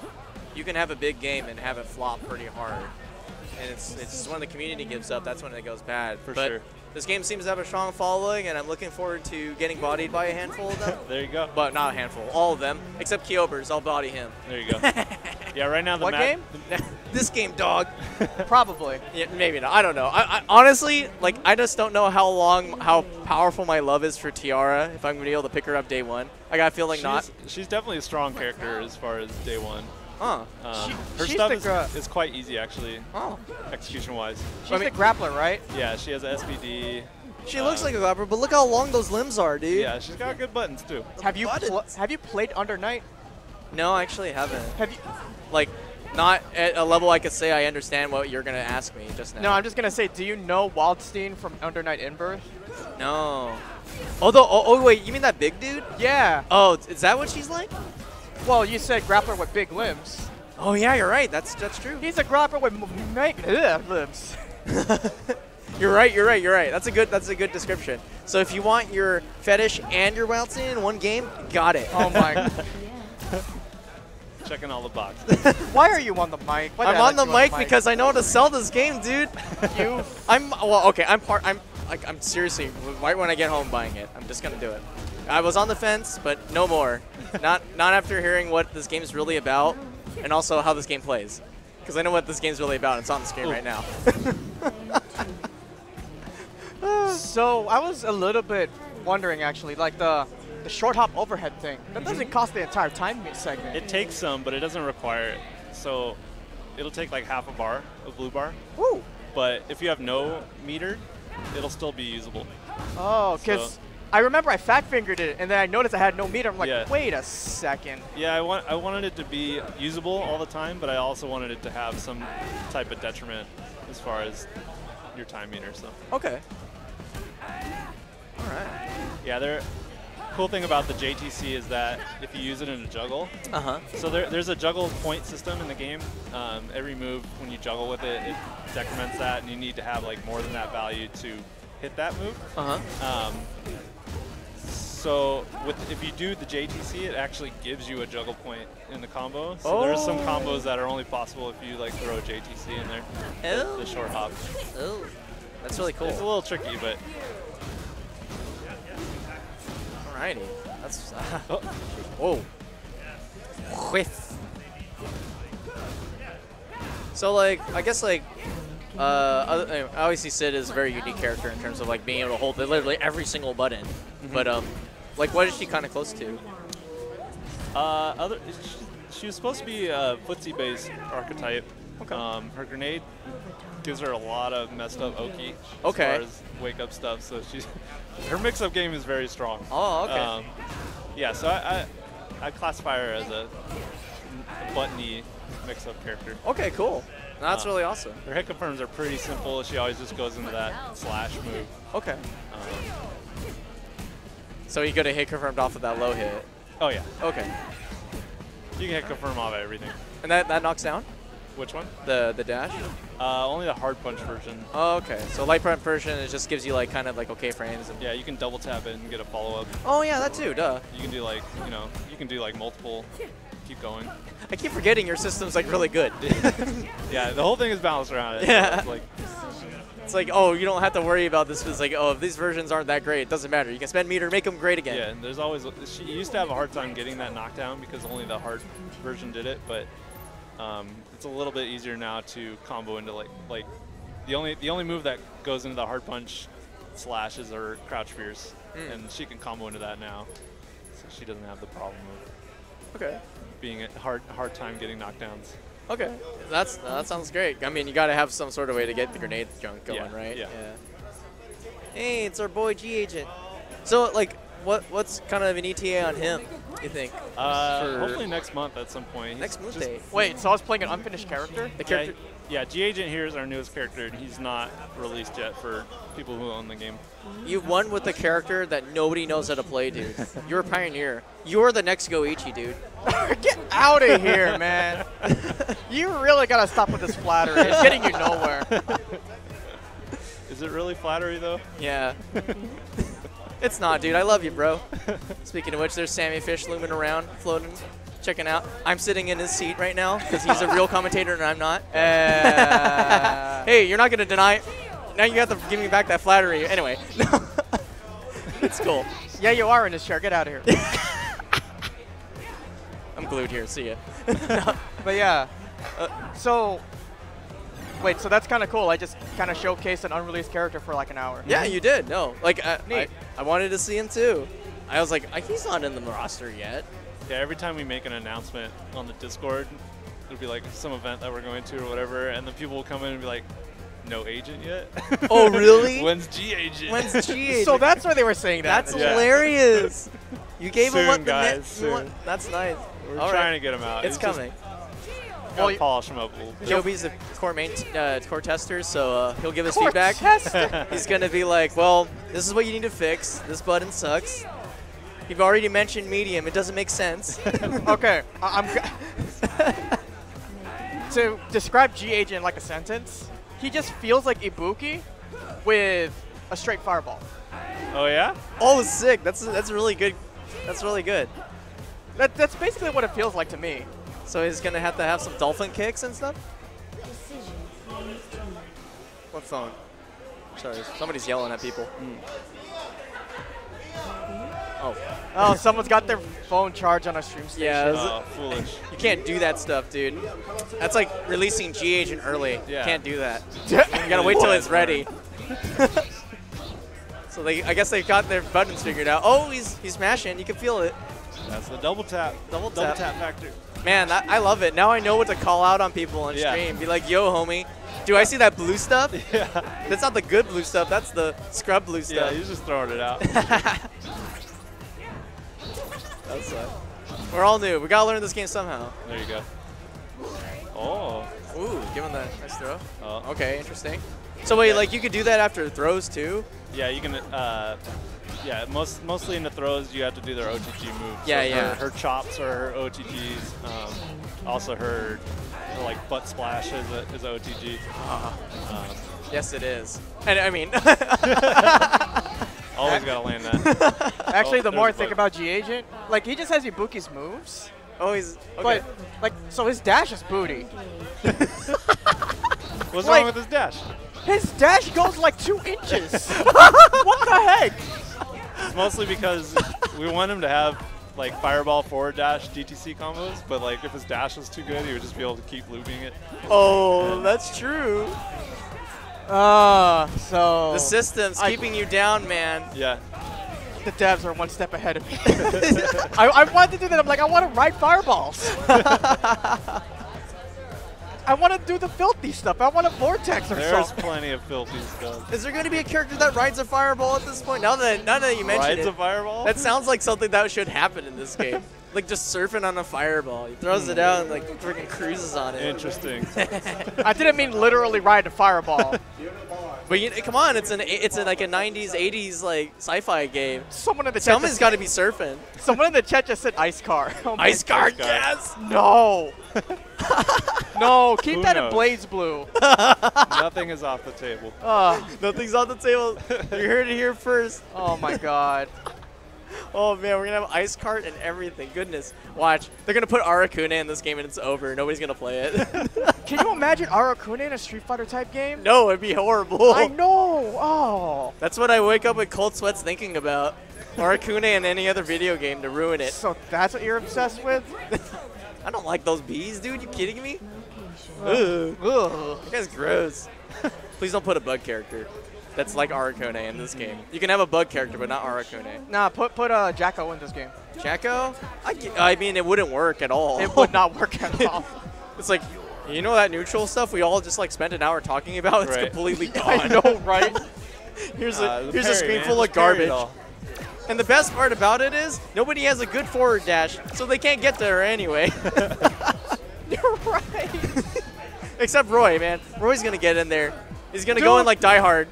you can have a big game and have it flop pretty hard, and it's just when the community gives up, that's when it goes bad. For but sure. This game seems to have a strong following, and I'm looking forward to getting bodied by a handful of them. There you go. But not a handful, all of them, except Kyobers. I'll body him. There you go. Yeah, right now the What game? This game, dog. Probably. Yeah, maybe not. I don't know. I honestly, like, I just don't know how powerful my love is for Tiara. If I'm gonna be able to pick her up day one, I got a feeling not. She's definitely a strong character as far as day one. Huh. Her she's stuff is quite easy actually, Oh. execution-wise. She's the grappler, right? Yeah, she has a SBD. She looks like a grabber, but look how long those limbs are, dude. Yeah, she's got good buttons too. Have you buttons. played Under Night? No, I actually haven't. Have you? Like, not at a level I could say I understand what you're gonna ask me just now. No, I'm just gonna say, do you know Waldstein from Under Night Inbirth? No. Oh, wait, you mean that big dude? Yeah. Oh, is that what she's like? Well, you said grappler with big limbs. Oh yeah, you're right. That's true. He's a grappler with limbs. You're right. That's a good description. So if you want your fetish and your Waldstein in one game, got it. Oh my. Yeah. Checking all the boxes. Why are you on the mic? Why did I'm I on the let you mic because I know how to sell this game, dude. You. I'm seriously, right when I get home buying it. I'm just gonna do it. I was on the fence, but no more. Not after hearing what this game is really about, and also how this game plays. Because I know what this game's really about. It's on the screen right now. So I was a little bit wondering, actually, like the short hop overhead thing. That doesn't cost the entire time segment. It takes some, but it doesn't require it. So it'll take like half a bar of blue bar. Woo. but if you have no meter, it'll still be usable. Oh, because So- I remember I fat fingered it, and then I noticed I had no meter. I'm like, Yeah. wait a second. Yeah, I wanted it to be usable all the time, but I also wanted it to have some type of detriment as far as your time meter. So Okay. All right. yeah, cool thing about the JTC is that if you use it in a juggle, so there's a juggle point system in the game. Every move, when you juggle with it, it decrements that, and you need to have like more than that value to hit that move. So if you do the JTC, it actually gives you a juggle point in the combo. So there's some combos that are only possible if you like throw a JTC in there. The short hop. Oh, that's really cool. It's a little tricky, but Alrighty. That's whoa. Whiff. So like, I guess like, obviously Sid is a very unique character in terms of like being able to hold literally every single button. But like, what is she kind of close to? She was supposed to be a footsie-based archetype. Her grenade gives her a lot of messed up Oki as far as wake-up stuff. So her mix-up game is very strong. Oh, okay. Yeah, so I classify her as a buttony mix-up character. Okay, cool. That's really awesome. Her hit confirms are pretty simple. She always just goes into that slash move. Okay. So you could have hit confirmed off of that low hit. Oh yeah. Okay. You can hit confirm off everything. And that knocks down? Which one? The dash? Only the hard punch version. Oh, okay. So light punch version, it just gives you like kind of like okay frames. And yeah, you can double tap it and get a follow up. Oh yeah, that too. Duh. You can do like you can do like multiple. Keep going. I keep forgetting your system's like really good. Yeah, the whole thing is balanced around it. Yeah. So it's like, oh, you don't have to worry about this. It's like, oh, if these versions aren't that great, it doesn't matter. You can spend meter, make them great again. Yeah, and there's always she used to have a hard time getting that knockdown because only the hard version did it, but it's a little bit easier now to combo into like the only move that goes into the hard punch slash is her crouch fierce, and she can combo into that now, so she doesn't have the problem of being a hard time getting knockdowns. Okay, that sounds great. I mean, you got to have some sort of way to get the grenade junk going, right? Yeah. Hey, it's our boy G Agent. So, like, what's kind of an ETA on him, you think? Hopefully next month at some point. Next month day. Wait, so I was playing an unfinished character? The character. Yeah, G Agent here is our newest character, and he's not released yet for people who own the game. You won with a character that nobody knows how to play, dude. You're a pioneer. You're the next Goichi, dude. Get out of here, man. You really got to stop with this flattery. It's getting you nowhere. Is it really flattery, though? Yeah. It's not, dude. I love you, bro. Speaking of which, there's Sammy Fish looming around, floating, checking out. I'm sitting in his seat right now because he's a real commentator and I'm not. Hey, you're not going to deny it. Now you have to give me back that flattery. Anyway. It's cool. Yeah, you are in this chair. Get out of here. I'm glued here. See ya. But yeah. So, wait, so that's kind of cool. I just kind of showcased an unreleased character for like an hour. Yeah, you did. No, like Neat. I wanted to see him too. I was like, he's not in the roster yet. Yeah, every time we make an announcement on the Discord, it'll be like some event that we're going to or whatever, and then people will come in and be like, no agent yet? Oh, really? When's G Agent? When's G Agent? So that's why they were saying that. That's hilarious. You gave him what guys, the soon. That's nice. We're All trying right. to get him out. It's coming. Gotta polish him up a little bit. Joby's the core tester, so he'll give us Core feedback. tester? He's gonna be like, well, this is what you need to fix. This button sucks. You've already mentioned medium. It doesn't make sense. Okay, to describe G Agent like a sentence, he just feels like Ibuki with a straight fireball. Oh yeah? Oh, sick. That's really good. That's really good. That's basically what it feels like to me. So he's gonna have to have some dolphin kicks and stuff. Decision phase 2. What phone? Sorry, somebody's yelling at people. Oh, someone's got their phone charged on a stream station. Yeah, Oh, foolish. you can't do that stuff, dude. That's like releasing G Agent early. Yeah. You can't do that. You gotta wait till it's ready. So I guess they got their buttons figured out. Oh, he's smashing. You can feel it. That's the double tap. Double tap. factor. Man, I love it. Now I know what to call out on people on Yeah. stream. Be like, yo, homie, Do I see that blue stuff? Yeah. That's not the good blue stuff. That's the scrub blue stuff. Yeah, he's just throwing it out. That's we're all new. We gotta learn this game somehow. There you go. Oh. Ooh, give him that nice throw. Oh. Okay, interesting. So wait, like you could do that after throws too? Yeah, you can. Yeah, mostly in the throws, you have to do their OTG moves. Yeah, so yeah. Her chops are her OTGs. Also, her like butt splash is a OTG. Yes, it is. And I mean, always gotta land that. Actually, the there's more I a think bug. about G-Agent, like he just has Ibuki's moves, oh, he's okay. but like so his dash is booty. What's like- wrong with his dash? His dash goes like 2 inches. What the heck? It's mostly because we want him to have like fireball forward dash DTC combos, but like if his dash was too good, he would just be able to keep looping it. Oh, that's true. So The system's keeping you down, man. Yeah. the devs are 1 step ahead of me. I wanted to do that. I'm like, I want to ride fireballs. I want to do the filthy stuff. I want a vortex or There's something. plenty of filthy stuff. Is there going to be a character that rides a fireball at this point? Now that you mention Rides it, a fireball? that sounds like something that should happen in this game. Like just surfing on a fireball. He throws it out and like freaking cruises on it. Interesting. I didn't mean literally ride a fireball. But come on, it's like a 90s, 80s like sci-fi game. Someone in the chat. Someone's got to be surfing. Someone in the chat just said ice car. Oh my Ice car, car. yes. No. No, keep Who that in knows? Blaze Blue. Nothing is off the table. Nothing's on the table. You heard it here first. Oh my god. Oh man, we're gonna have ice cart and everything. Goodness, watch. They're gonna put Arakune in this game and it's over. Nobody's gonna play it. Can you imagine Arakune in a Street Fighter type game? No, it'd be horrible. I know. Oh. That's what I wake up with cold sweats thinking about. Arakune and any other video game to ruin it. So that's what you're obsessed with? I don't like those bees, dude. You kidding me? Ugh. Ugh. That guy's gross. Please don't put a bug character. That's like Arakune in this game. You can have a bug character, but not Arakune. Nah, put Jacko in this game. Jacko? I mean, it wouldn't work at all. It would not work at all. It's like, you know that neutral stuff we all just like spent an hour talking about? It's Right. completely gone. I know, right? Here's The a parry, screen man. full of Just parry it garbage. all. And the best part about it is nobody has a good forward dash, so they can't get there anyway. You're right. Except Roy, man. Roy's gonna get in there. He's gonna go in like Die Hard.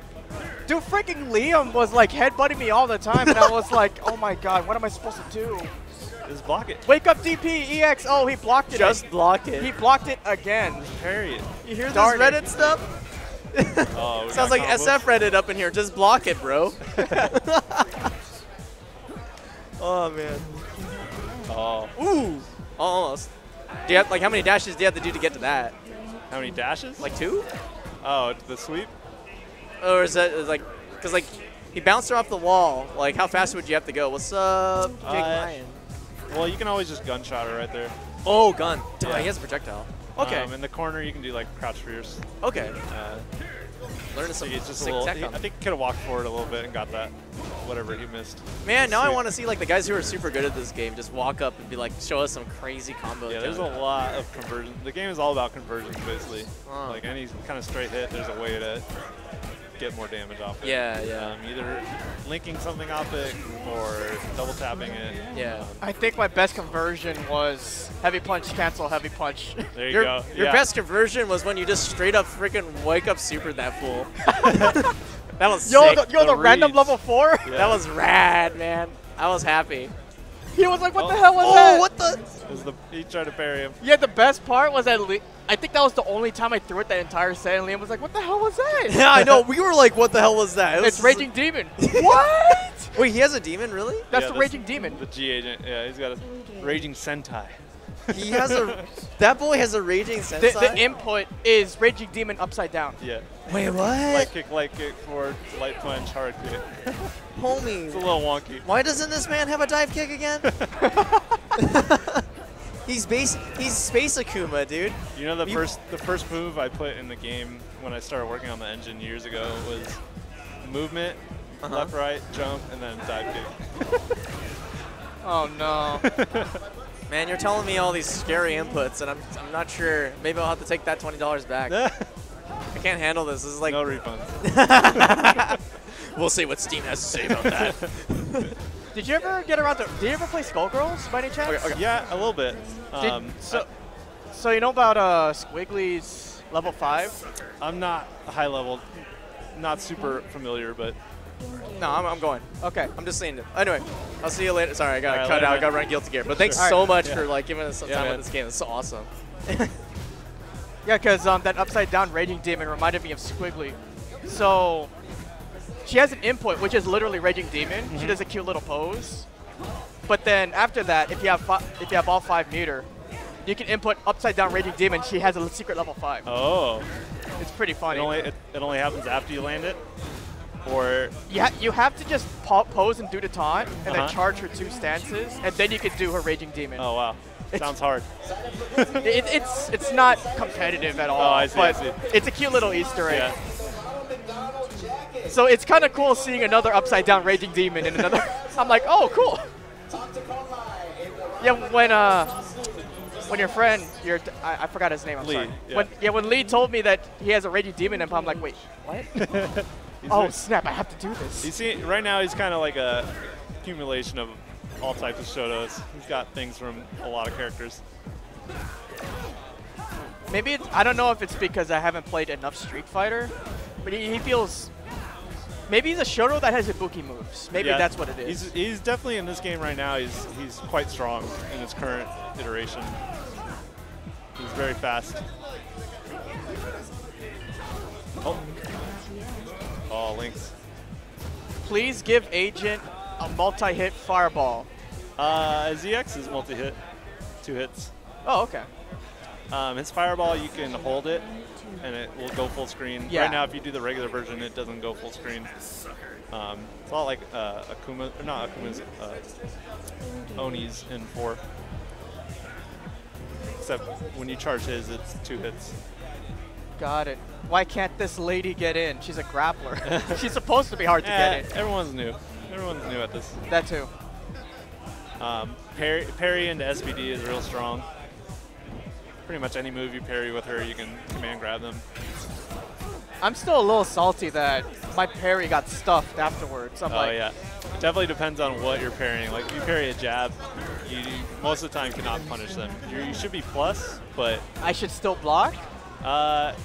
Dude, freaking Liam was like headbutting me all the time, and I was like, oh my god, what am I supposed to do? Just block it. Wake up DP, EX. Oh, he blocked it. Just block it. He blocked it again. Parry it. You hear Darn this it. Reddit stuff? Oh, we Sounds got like combos. SF Reddit up in here. Just block it, bro. Oh man. Oh. Ooh. Almost. Do you have how many dashes do you have to do to get to that? How many dashes? Like 2? Oh, the sweep? Or is that because he bounced her off the wall? Like how fast would you have to go? What's up, Jake Ryan? Well, you can always just gunshot her right there. Oh, gun. Dude, Yeah. he has a projectile. Okay. In the corner, you can do like crouch rears. Okay. Learning So some it's just a sick little. tech I on think he could have walked forward a little bit and got that, whatever he missed. Man, now I Sweet. want to see like the guys who are super good at this game just walk up and be like, show us some crazy combo. Yeah, there's a lot of conversion. The game is all about conversions, basically. Oh. Like any kind of straight hit, there's a way to get more damage off it. Yeah, yeah. Either linking something off it or double tapping it. Yeah. I think my best conversion was heavy punch, cancel, heavy punch. There you Your go. your Yeah. best conversion was when you just straight up freaking wake up supered that fool. That was Yo, sick. the random reads. level 4? Yeah. That was rad, man. I was happy. He was like, what the Oh. hell was that? Oh, what the? He tried to parry him. Yeah, the best part was that I think that was the only time I threw it that entire set, and Liam was like, what the hell was that? Yeah, I know. We were like, what the hell was that? It was It's Raging Demon. What? Wait, he has a demon, really? That's Yeah, the Raging Demon. The G agent. Yeah, he's got a raging sentai. He has a. That boy has a raging The sensei. input is Raging Demon upside down. Yeah. Wait, what? Light kick, forward, light punch, hard kick. Homie. It's a little wonky. Why doesn't this man have a dive kick again? He's Space Akuma, dude. You know, the first move I put in the game when I started working on the engine years ago was movement, left, right, jump, and then dive kick. Oh no. Man, you're telling me all these scary inputs, and I'm not sure. Maybe I'll have to take that $20 back. I can't handle this. This is like no refunds. We'll see what Steam has to say about that. Did you ever get around to? Did you ever play Skullgirls by any chance? Okay. Yeah, a little bit. So you know about Squiggly's level 5? I'm not high level, not super familiar, but No, I'm going. Okay. I'm just saying it. Anyway, I'll see you later. Sorry, I got to All right, cut later, out. I man. got to run Guilty Gear. But thanks Sure. so much for like giving us some time man. with this game. It's so awesome. Yeah, because that upside down Raging Demon reminded me of Squiggly. So she has an input, which is literally Raging Demon. She does a cute little pose. But then after that, if you have all 5 meter, you can input upside down Raging Demon. She has a secret level 5. oh, It's pretty funny. it only happens after you land it, or You have to just pose and do the taunt, and then Uh-huh. charge her 2 stances, and then you can do her Raging Demon. oh wow, sounds hard. It's not competitive at all, Oh, I see, but I see. it's a cute little Easter egg. Yeah. So it's kind of cool seeing another upside down Raging Demon in another. I'm like, oh, cool. Yeah, when your friend, I forgot his name. I'm Lee, sorry. yeah. When Lee told me that he has a Raging Demon imp, I'm like, wait, what? He's Oh very- snap! I have to do this. You see, right now he's kind of like a accumulation of all types of Shotos. He's got things from a lot of characters. Maybe I don't know if it's because I haven't played enough Street Fighter, but he feels. Maybe he's a Shoto that has Ibuki moves. Maybe Yeah, that's what it is. He's definitely in this game right now. He's quite strong in his current iteration. He's very fast. Oh, Lynx. Please give Agent a multi-hit fireball. ZX is multi-hit, 2 hits. Oh, okay. His fireball, you can hold it, and it will go full screen. Yeah. Right now, if you do the regular version, it doesn't go full screen. It's a lot like Akuma, or not Akuma's, Oni's in 4. Except when you charge his, it's 2 hits. Got it. Why can't this lady get in? She's a grappler. She's supposed to be hard to get in. Everyone's new. Everyone's new at this. That too. Parry into SBD is real strong. Pretty much any move you parry with her, you can command grab them. I'm still a little salty that my parry got stuffed afterwards. I'm Oh like, yeah, it definitely depends on what you're parrying. Like if you parry a jab, you most of the time cannot punish them. You should be plus, but I should still block?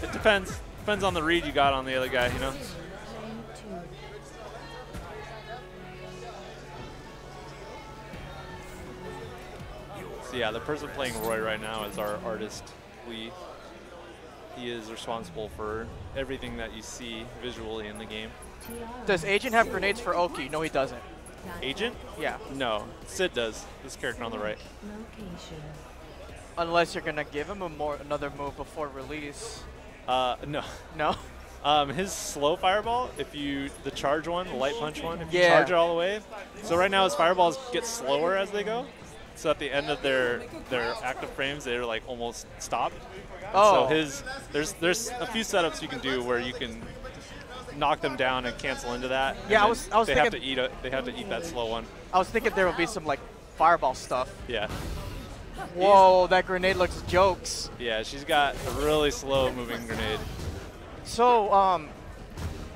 it depends. Depends on the read you got on the other guy, you know. So yeah, the person playing Roy right now is our artist, Lee. He is responsible for everything that you see visually in the game. Does Agent have grenades for Oki? No, he doesn't. Agent? Yeah. No, Sid does. This character on the right. Unless you're gonna give him another move before release. No. No? His slow fireball, the charge one, the light punch one, if you Yeah. charge it all the way. So right now his fireballs get slower as they go. So at the end of their active frames, they're like almost stopped. Oh. So there's a few setups you can do where you can knock them down and cancel into that. and Yeah, I then was they thinking- have to eat that slow one. I was thinking there would be some like fireball stuff. Yeah. Whoa, that grenade looks jokes. Yeah, she's got a really slow moving grenade. So,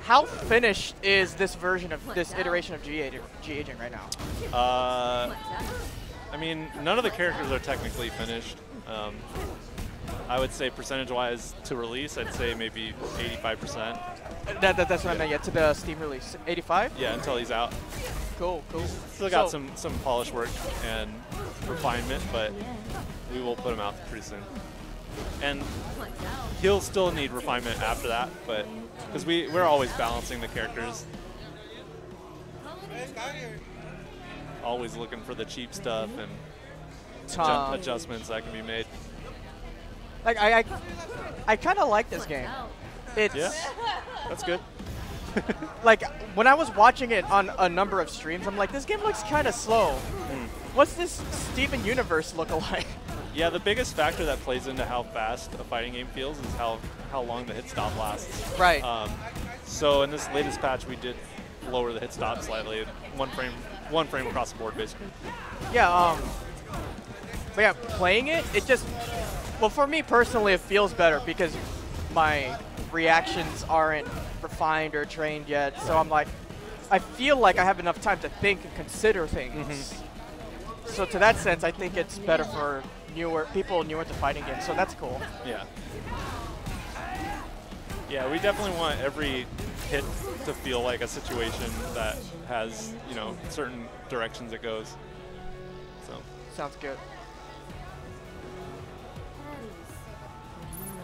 how finished is this version of this iteration of G Agent right now? I mean, none of the characters are technically finished. I would say percentage-wise to release, I'd say maybe 85%. That's what I meant. Yeah, to the Steam release, 85. Yeah, until he's out. Cool. Still got some polish work and refinement, but we will put him out pretty soon. And he'll still need refinement after that, but because we're always balancing the characters. Always looking for the cheap stuff and adjustments that can be made. Like I kind of like this game. It's Yeah, that's good. like when I was watching it on a number of streams, I'm like, this game looks kind of slow. What's this Steven Universe look like? Yeah, the biggest factor that plays into how fast a fighting game feels is how long the hit stop lasts. Right. So in this latest patch, we did lower the hit stop slightly, one frame across the board, basically. Yeah. But yeah, playing it just, well, for me personally, it feels better because my reactions aren't refined or trained yet. So I'm like, I feel like I have enough time to think and consider things. So to that sense, I think it's better for people newer to fighting games. So that's cool. Yeah. Yeah, we definitely want every hit to feel like a situation that has, you know, certain directions it goes. So sounds good.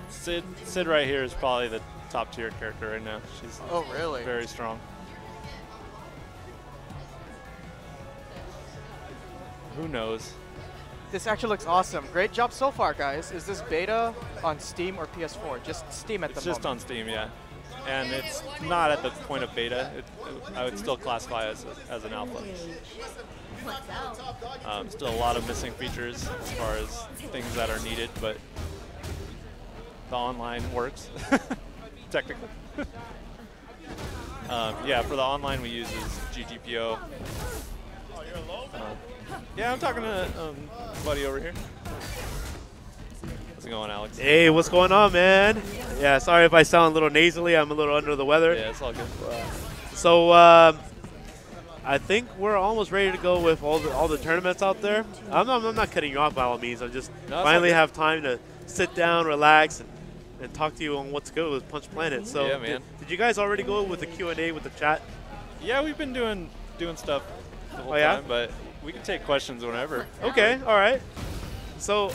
Sid right here is probably the top tier character right now. She's really very strong. Who knows? This actually looks awesome. Great job so far, guys. Is this beta on Steam or PS4? Just Steam at the moment. It's just on Steam, yeah. And it's not at the point of beta. I would still classify it as an alpha. Still a lot of missing features as far as things that are needed, but the online works, technically. Yeah, for the online we use is GGPO. Yeah, I'm talking to buddy over here. How's it going, Alex? Hey, what's going on, man? Yeah, sorry if I sound a little nasally. I'm a little under the weather. Yeah, it's all good. So I think we're almost ready to go with all the tournaments out there. I'm not cutting you off by all means. I just finally have time to sit down, relax, and talk to you on what's good with Punch Planet. So yeah, man. Did you guys already go with the Q&A with the chat? Yeah, we've been doing stuff the whole time, but we can take questions whenever. Okay, all right. So,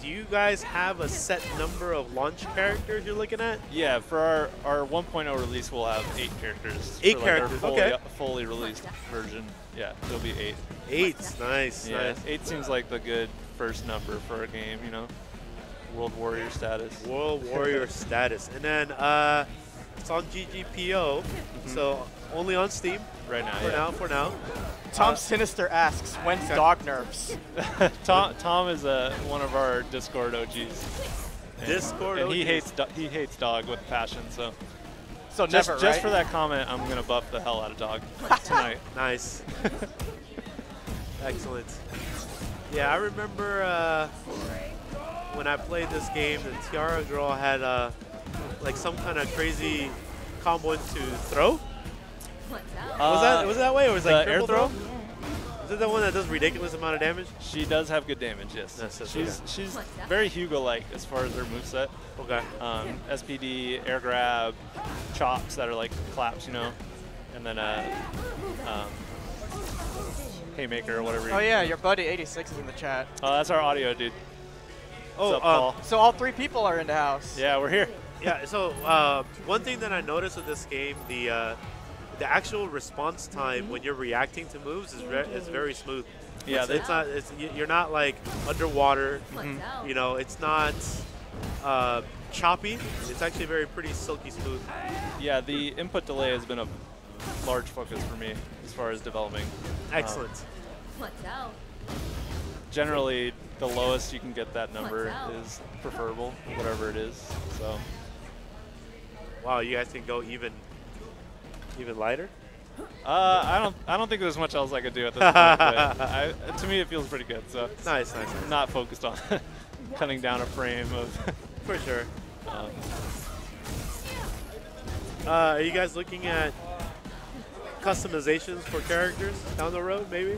do you guys have a set number of launch characters you're looking at? Yeah, for our 1.0 release, we'll have 8 characters. 8 characters, okay. Fully released version. Yeah, there'll be 8. 8, nice, yeah, nice. 8 seems like the good first number for a game, you know. World Warrior status. World Warrior status. And then it's on GGPO, so only on Steam right now. For now. Tom Sinister asks, when's dog nerfs? Tom is one of our Discord OGs. And he hates dog with passion. So just for that comment, I'm gonna buff the hell out of dog tonight. Nice. Excellent. Yeah, I remember when I played this game, the Tiara girl had like some kind of crazy combo into throw. Was that way, or was it like air throw? Is it the one that does ridiculous amount of damage? She does have good damage, yes. She's very Hugo-like as far as her moveset. Okay. SPD, air grab, chops that are like claps, you know, and then haymaker or whatever. Oh yeah, your buddy 86 is in the chat. Oh, that's our audio dude. Oh, what's up, Paul? So all 3 people are in the house. Yeah, we're here. Yeah. So one thing that I noticed with this game, the actual response time when you're reacting to moves is very smooth. Yeah, you're not like underwater. You know, it's not choppy. It's actually very pretty silky smooth. Yeah, the input delay has been a large focus for me as far as developing. Excellent. Generally, the lowest you can get that number is preferable, whatever it is. So. Wow, you guys can go even lighter? I don't think there's much else I could do at this point. But to me, it feels pretty good. So nice. I'm not focused on cutting down a frame of. For sure. Are you guys looking at customizations for characters down the road, maybe?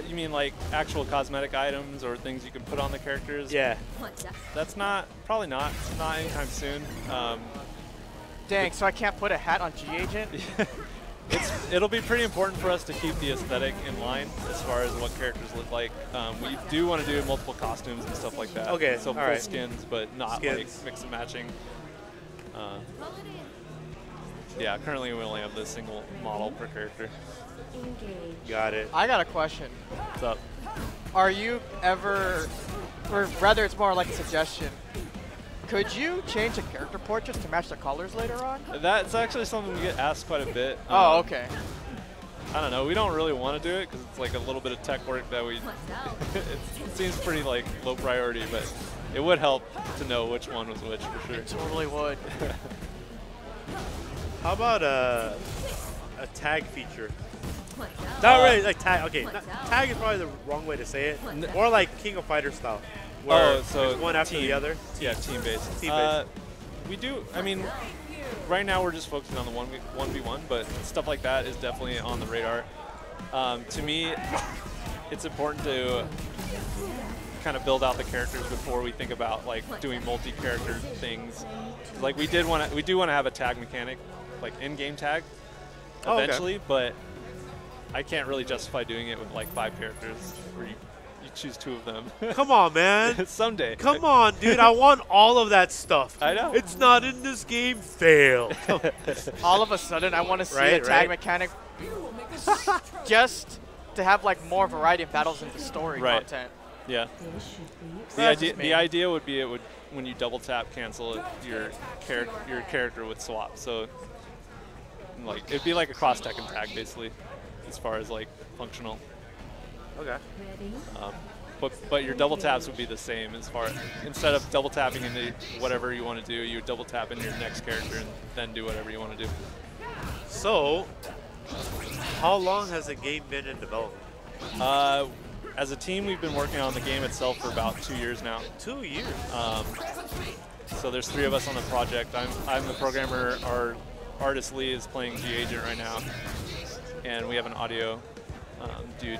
You mean like actual cosmetic items or things you can put on the characters? Yeah. That's probably not anytime soon. Dang, so I can't put a hat on G-Agent? It'll be pretty important for us to keep the aesthetic in line as far as what characters look like. We do want to do multiple costumes and stuff like that. Okay, so full skins, but not like mix and matching. Yeah, currently we only have the single model per character. Got it. I got a question. What's up? Are you ever, or rather it's more like a suggestion, could you change a character portrait to match the colors later on? That's actually something we get asked quite a bit. Oh, okay. I don't know. We don't really want to do it because it's like a little bit of tech work that we. It seems pretty like low priority, but it would help to know which one was which for sure. It totally would. How about a tag feature? Not really like tag. Okay, tag is probably the wrong way to say it. More like King of Fighters style. Where so one after team, the other? Yeah, team-based. Team-based. We do, I mean, right now we're just focusing on the 1v1, but stuff like that is definitely on the radar. To me, it's important to kind of build out the characters before we think about like doing multi-character things. Like we do want to have a tag mechanic, like in-game tag, eventually, but I can't really justify doing it with like 5 characters where you choose 2 of them. Come on, man. Someday. Come on, dude. I want all of that stuff. I know. It's not in this game. Fail. All of a sudden, I want to see a tag mechanic just to have like more variety of battles in the story content. Yeah. The idea would be when you double tap cancel it, your character would swap. So like it'd be like a cross Tekken tag basically, as far as like functional. Okay. But your double taps would be the same as far instead of double tapping into whatever you want to do, you would double tap into your next character and then do whatever you want to do. So, how long has the game been in development? As a team, we've been working on the game itself for about 2 years now. 2 years. So there's 3 of us on the project. I'm the programmer. Our artist Lee is playing G-Agent right now, and we have an audio dude.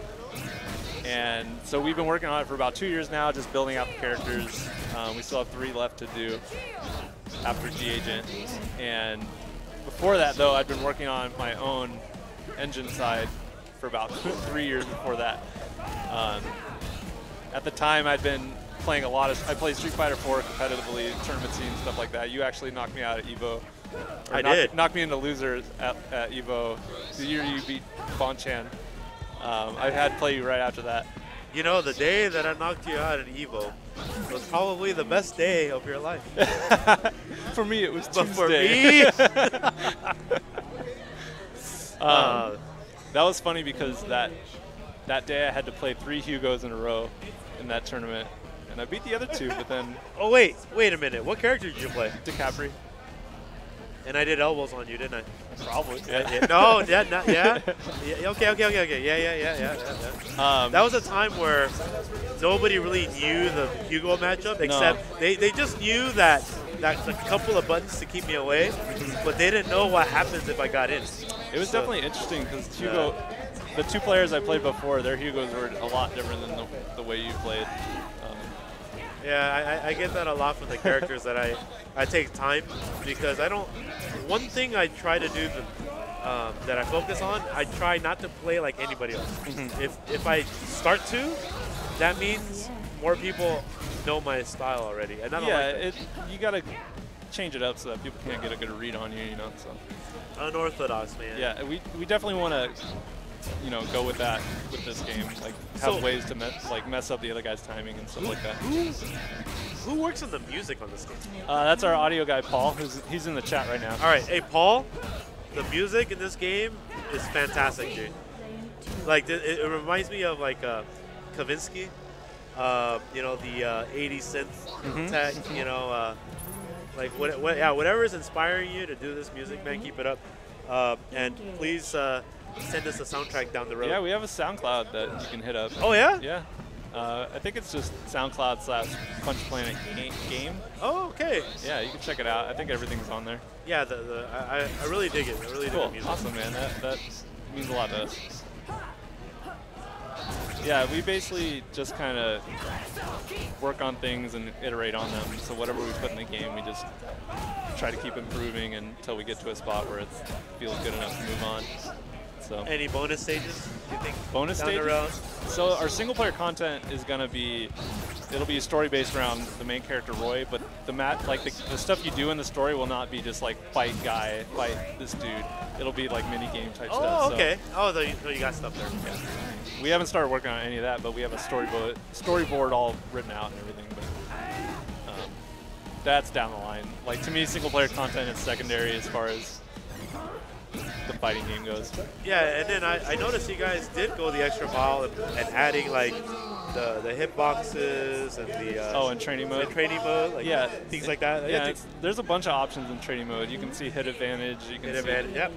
And so we've been working on it for about 2 years now, just building out the characters. We still have 3 left to do after G-Agent. And before that, though, I'd been working on my own engine side for about 3 years before that. At the time, I'd been playing I played Street Fighter 4 competitively, tournament scene, stuff like that. You actually knocked me out at EVO. I did. Knocked me into losers at EVO the year you beat Bonchan. I had to play you right after that. You know, the day that I knocked you out at EVO was probably the best day of your life. For me, it was But Tuesday. for me, that was funny because that day I had to play 3 Hugos in a row in that tournament, and I beat the other 2. But then oh wait a minute. What character did you play? DiCapri. And I did elbows on you, didn't I? Probably. Yeah. No, yeah. Okay. Yeah. That was a time where nobody really knew the Hugo matchup, except they just knew that a couple of buttons to keep me away, but they didn't know what happens if I got in. It was definitely interesting because Hugo, the 2 players I played before, their Hugos were a lot different than the way you played. Yeah, I get that a lot from the characters that I take time because I don't. One thing I try to do that I focus on, I try not to play like anybody else. If I start to, that means more people know my style already, and I don't like that. You gotta change it up so that people can't get a good read on you, you know. So unorthodox, man. Yeah, we definitely want to, go with that with this game. Like have ways to mess up the other guy's timing and stuff like that. Who works on the music on this game? That's our audio guy, Paul. He's in the chat right now. All right, hey Paul, the music in this game is fantastic, dude. Like it reminds me of like Kavinsky, the 80 synth tech, like whatever is inspiring you to do this music, man, keep it up. And please send us a soundtrack down the road. Yeah, we have a SoundCloud that you can hit up. Oh yeah? Yeah. I think it's just SoundCloud/Punch Planet Game. Oh, okay. Yeah, you can check it out. I think everything's on there. Yeah, I really dig it. I really dig the music. Awesome, man. That means a lot to us. Yeah, we basically just kind of work on things and iterate on them. So whatever we put in the game, we just try to keep improving until we get to a spot where it feels good enough to move on. So any bonus stages, you think? Bonus down stages? the road? So our single player content is gonna be, it'll be story based around the main character Roy, but the stuff you do in the story will not be just like fight this dude. It'll be like mini game type stuff. Oh, okay. So you got stuff there. Yeah. We haven't started working on any of that, but we have a storyboard all written out and everything. But that's down the line. Like to me, single player content is secondary as far as the fighting game goes. Yeah, and then I noticed you guys did go the extra mile and adding like the hitboxes and the and training mode. Like yeah, things like that. Yeah, there's a bunch of options in training mode. You can see hit advantage. You can yep.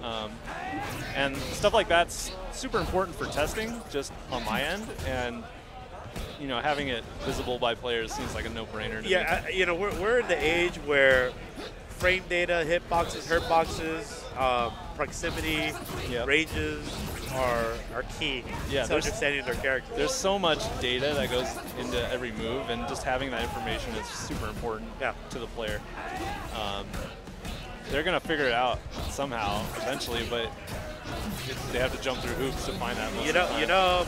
And stuff like that's super important for testing, just on my end. And you know, having it visible by players seems like a no-brainer to me. Yeah, you know, we're in the age where frame data, hitboxes, hurtboxes, proximity, ranges are key to understanding their character. There's so much data that goes into every move, and just having that information is super important to the player. They're going to figure it out somehow eventually, but they have to jump through hoops to find that. You know,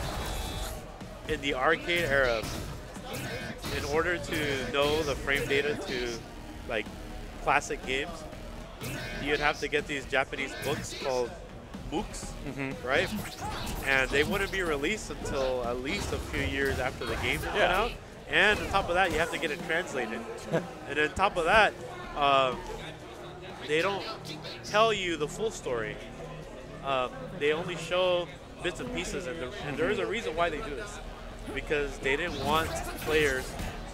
in the arcade era, in order to know the frame data to like classic games, you'd have to get these Japanese books called MOOCs, right? And they wouldn't be released until at least a few years after the game had been out. And on top of that, you have to get it translated. And on top of that, they don't tell you the full story. They only show bits and pieces, and there is a reason why they do this, because they didn't want players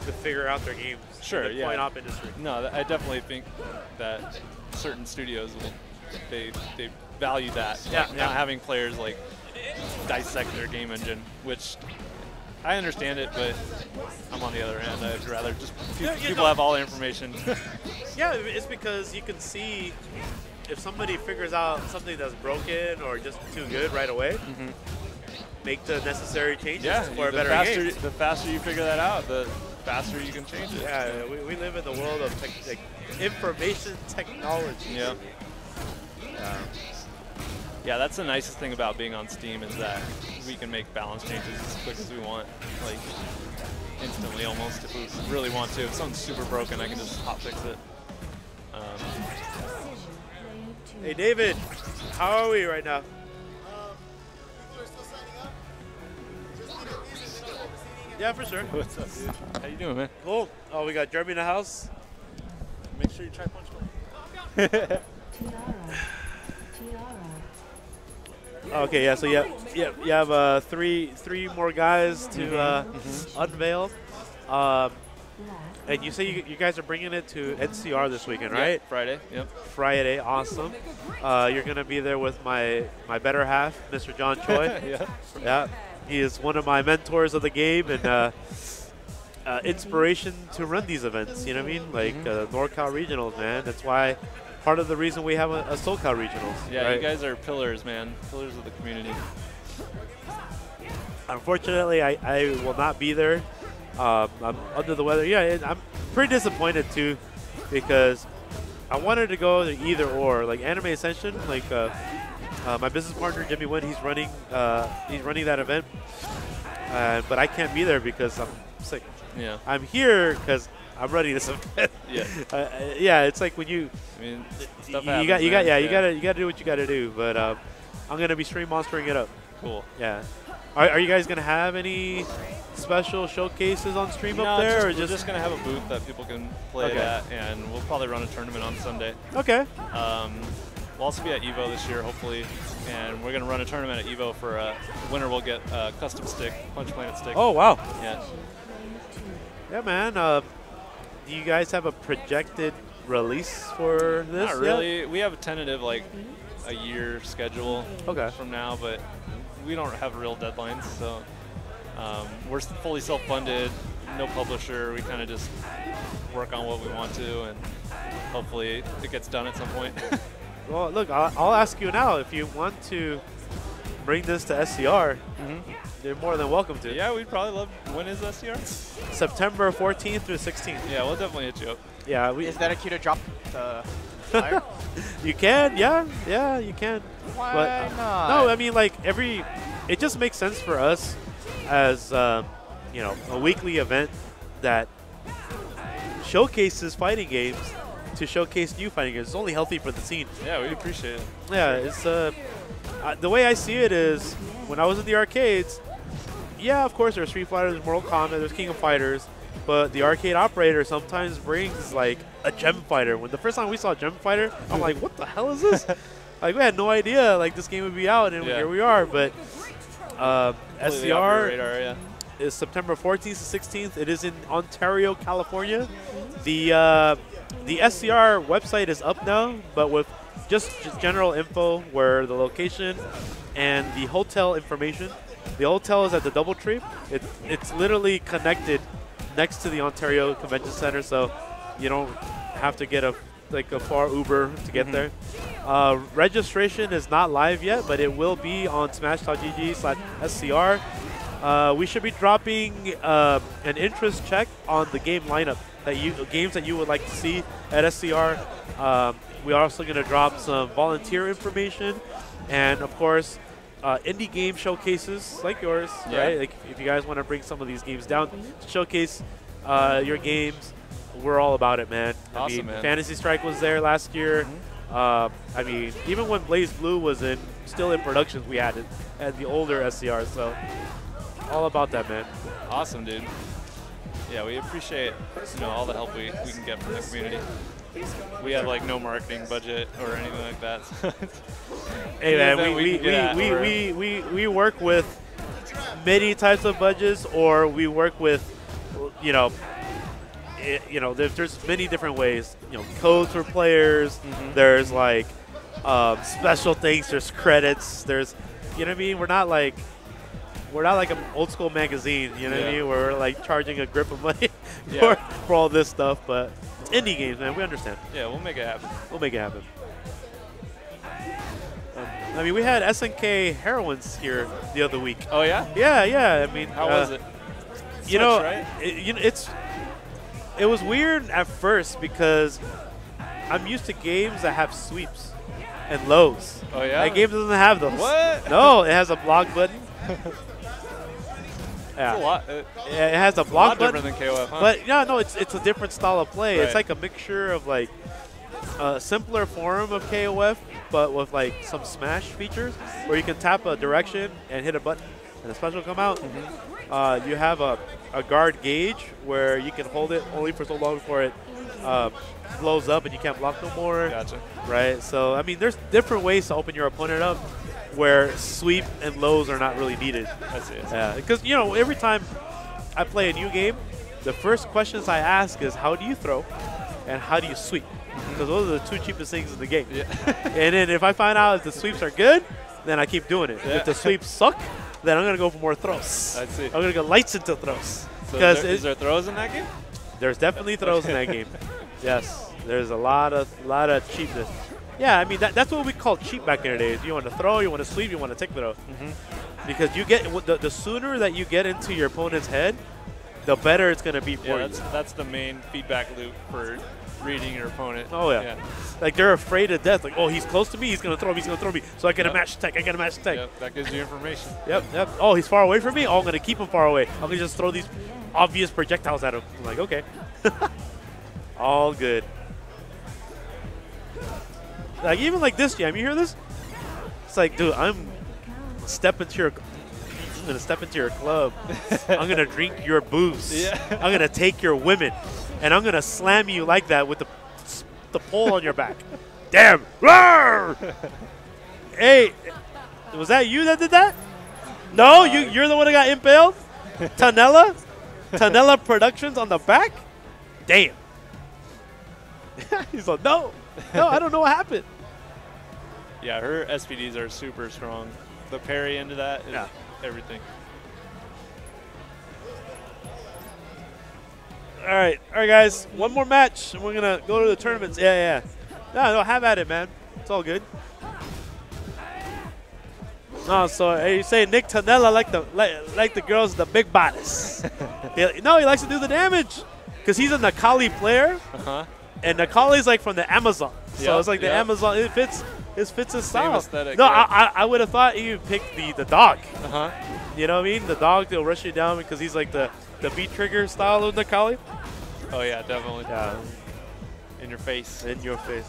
to figure out their games. Sure, in the coin-op industry. No, I definitely think that certain studios they value that, not having players like dissect their game engine, which I understand it, but I'm on the other end. I'd rather just people have all the information. Yeah, it's because you can see if somebody figures out something that's broken or just too good right away, make the necessary changes for a better game. The faster you figure that out, the faster you can change it. Yeah, we live in the world of information technology. Yeah. Yeah, that's the nicest thing about being on Steam, is that we can make balance changes as quick as we want, like instantly almost, if we really want to. If something's super broken, I can just hot fix it. Hey David, how are we right now? Yeah, for sure. What's up, dude? How you doing, man? Cool. Oh, we got Jeremy in the house. Make sure you try punch one. Okay, yeah. So you have three more guys to unveil. And you say you guys are bringing it to NCR this weekend, right? Friday. Yep. Friday, awesome. You're gonna be there with my better half, Mr. John Choi. Yeah. He is one of my mentors of the game and inspiration to run these events. You know what I mean? Like NorCal Regionals, man. That's why part of the reason we have a SoCal Regionals. Yeah, right? you guys are pillars, man. Pillars of the community. Unfortunately, I will not be there. I'm under the weather. Yeah, I'm pretty disappointed too, because I wanted to go to either or, like Anime Ascension. Like my business partner Jimmy Wynn, he's running that event, but I can't be there because I'm sick. Yeah, I'm here because I'm running this event. Yeah, it's like when you, I mean, you gotta do what you gotta do. But I'm gonna be stream monstering it up. Cool. Yeah. Are you guys gonna have any special showcases on stream up there, or we're just gonna have a booth that people can play at, and we'll probably run a tournament on Sunday. Okay. We'll also be at EVO this year, hopefully, and we're gonna run a tournament at EVO for the winner will get a custom stick, Punch Planet stick. Oh wow. Yeah. Yeah, man. Do you guys have a projected release for this? Not really. We have a tentative like a year schedule from now, but we don't have real deadlines, so we're fully self-funded, no publisher. We kind of just work on what we want to, and hopefully it gets done at some point. Well, look, I'll ask you now. If you want to bring this to SCR, you're more than welcome to. Yeah, we'd probably love. When is SCR? September 14th through 16th. Yeah, we'll definitely hit you up. Yeah, is that a cue to drop the flyer? You can, yeah, you can. Why but, not? No, I mean, like it just makes sense for us as you know, a weekly event that showcases fighting games to showcase new fighting games. It's only healthy for the scene. Yeah, we appreciate it. Yeah, it's the way I see it is when I was in the arcades. Yeah, of course, there's Street Fighter, there's Mortal Kombat, there's King of Fighters, but the arcade operator sometimes brings like a Gem Fighter. When the first time we saw Gem Fighter, I'm like, what the hell is this? Like, we had no idea like this game would be out, and here we are. But SCR is September 14th to 16th. It is in Ontario, California. The SCR website is up now, but with just general info where the location and the hotel information. The hotel is at the DoubleTree. It's literally connected next to the Ontario Convention Center, so you don't have to get a far Uber to get there. Registration is not live yet, but it will be on smash.gg/SCR. We should be dropping an interest check on the game lineup games that you would like to see at SCR. We're also going to drop some volunteer information, and of course, indie game showcases like yours, right? Like if you guys want to bring some of these games down to showcase your games, we're all about it, man. Awesome, I mean, man. Fantasy Strike was there last year. I mean, even when Blaze Blue was still in productions, we had it at the older SCR. So all about that, man. Awesome, dude. Yeah, we appreciate all the help we can get from the community. We have like no marketing budget or anything like that. Hey man, we work with many types of budgets, or we work with there's many different ways. Codes for players. There's like special things. There's credits. There's what I mean. We're not like an old school magazine. What I mean? Where we're like charging a grip of money for all this stuff, but. Indie games, man. We understand. Yeah, we'll make it happen. We'll make it happen. I mean, we had SNK Heroines here the other week. Oh yeah? Yeah. I mean, how was it? Right? It was weird at first because I'm used to games that have sweeps and lows. Oh yeah? That game doesn't have those. What? No, it has a block button. Yeah. It's a lot. It has a block button. Different than KOF, huh? But no, it's a different style of play. Right. It's like a mixture of like a simpler form of KOF, but with like some smash features where you can tap a direction and hit a button and a special come out. You have a guard gauge where you can hold it only for so long before it blows up and you can't block no more. Gotcha. Right. So I mean, there's different ways to open your opponent up, where sweep and lows are not really needed. I see. Yeah, because every time I play a new game, the first questions I ask is how do you throw, and how do you sweep? Because those are the two cheapest things in the game. Yeah. And then if I find out if the sweeps are good, then I keep doing it. If the sweeps suck, then I'm gonna go for more throws. I see. I'm gonna go lights into throws. So is there throws in that game? There's definitely throws in that game. Yes, there's a lot of cheapness. Yeah, I mean, that's what we called cheap back in the days. You want to throw, you want to sweep, you want to take throw. Because you get the sooner that you get into your opponent's head, the better it's going to be for you. That's the main feedback loop for reading your opponent. Oh, yeah. Like, they're afraid to death. Like, oh, he's close to me, he's going to throw me, so I get a match attack, Yep, that gives you information. Yep. Oh, he's far away from me? Oh, I'm going to keep him far away. I'm going to just throw these obvious projectiles at him. I'm like, okay. All good. Like, even like this jam, you hear this? It's like, dude, I'm going to step into your club. I'm going to drink your booze. Yeah. I'm going to take your women. And I'm going to slam you like that with the pole on your back. Damn. Roar! Hey, was that you that did that? No, you're the one that got impaled? Tanella Productions on the back? Damn. He's like, no, I don't know what happened. Yeah, her SPDs are super strong. The parry into that is everything. All right, guys. One more match, and we're gonna go to the tournaments. Yeah. No, have at it, man. It's all good. No, so you say Nick Tanella like the girls, the big bodies. He likes to do the damage because he's a Nakali player. And Nakali's like from the Amazon, so it's like the Amazon. It fits his style. Aesthetic, no, I would have thought he would pick the dog. You know what I mean? The dog that'll rush you down because he's like the beat trigger style of Nakali. Oh yeah, definitely. Yeah. In your face. In your face.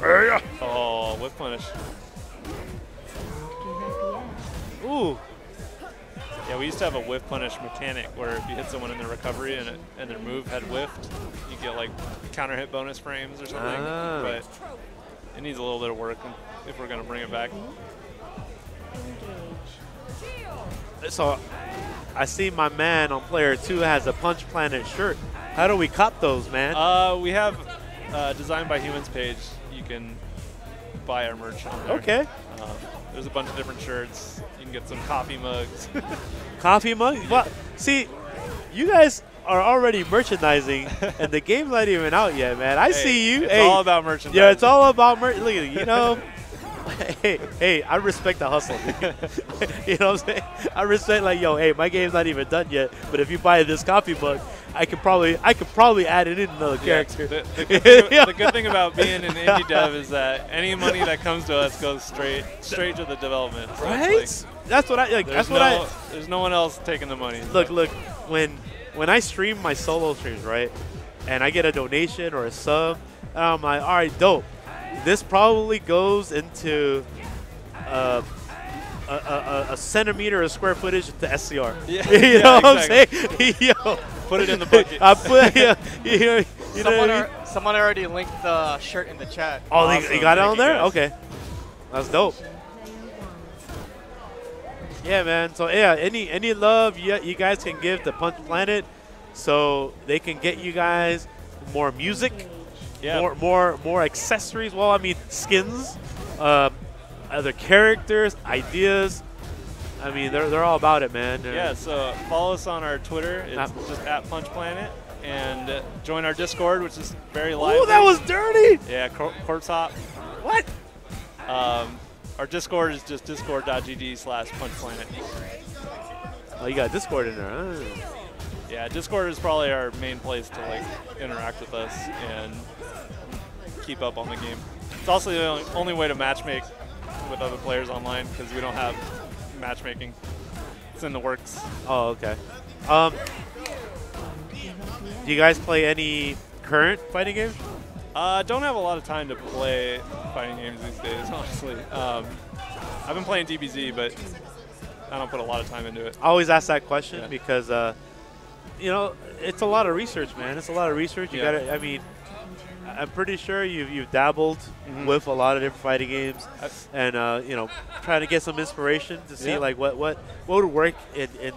Oh, whip punish. Ooh. Yeah, we used to have a whiff punish mechanic where if you hit someone in their recovery and their move had whiffed, you get like counter hit bonus frames or something. But it needs a little bit of work if we're going to bring it back. So I see my man on player 2 has a Punch Planet shirt. How do we cop those, man? We have Designed by Humans page. You can buy our merch on there. Okay. There's a bunch of different shirts. You can get some coffee mugs. Coffee mugs? Well, see, you guys are already merchandising, and the game's not even out yet, man. I see you. It's all about merchandising. Yeah, it's all about merch. Look at you know. Hey, I respect the hustle, dude. You know what I'm saying? I respect, like, yo, hey, my game's not even done yet, but if you buy this coffee mug, I could probably add it in another character. The good thing about being an indie dev is that any money that comes to us goes straight to the development. So Right? like, That's what I like. That's what there's no one else taking the money. Look, when I stream my solo streams, right, and I get a donation or a sub, I'm like, all right, dope. This probably goes into a centimeter of square footage to SCR. Yeah, you know what exactly. I'm saying? Yo, Put it in the bucket. I put you know what I mean? Someone already linked the shirt in the chat. Oh, Awesome. they got it Thank on you, there? guys. Okay. That's dope. Yeah, man. So, yeah, any love you guys can give to Punch Planet so they can get you guys more music, more accessories. Well, I mean, skins, other characters, ideas. I mean, they're all about it, man. Yeah, so follow us on our Twitter. It's just @PunchPlanet. And join our Discord, which is very lively. Oh, that was dirty. Yeah, Corpse Hop. What? Our Discord is just discord.gg/punchplanet. Oh, you got Discord in there, huh? Yeah, Discord is probably our main place to like interact with us and keep up on the game. It's also the only way to matchmake with other players online because we don't have matchmaking. It's in the works. Oh, okay. Do you guys play any current fighting games? Don't have a lot of time to play fighting games these days, honestly. I've been playing DBZ, but I don't put a lot of time into it. I always ask that question because, you know, it's a lot of research, man. It's a lot of research. You gotta. I mean, I'm pretty sure you've dabbled with a lot of different fighting games, and you know, trying to get some inspiration to see like what would work in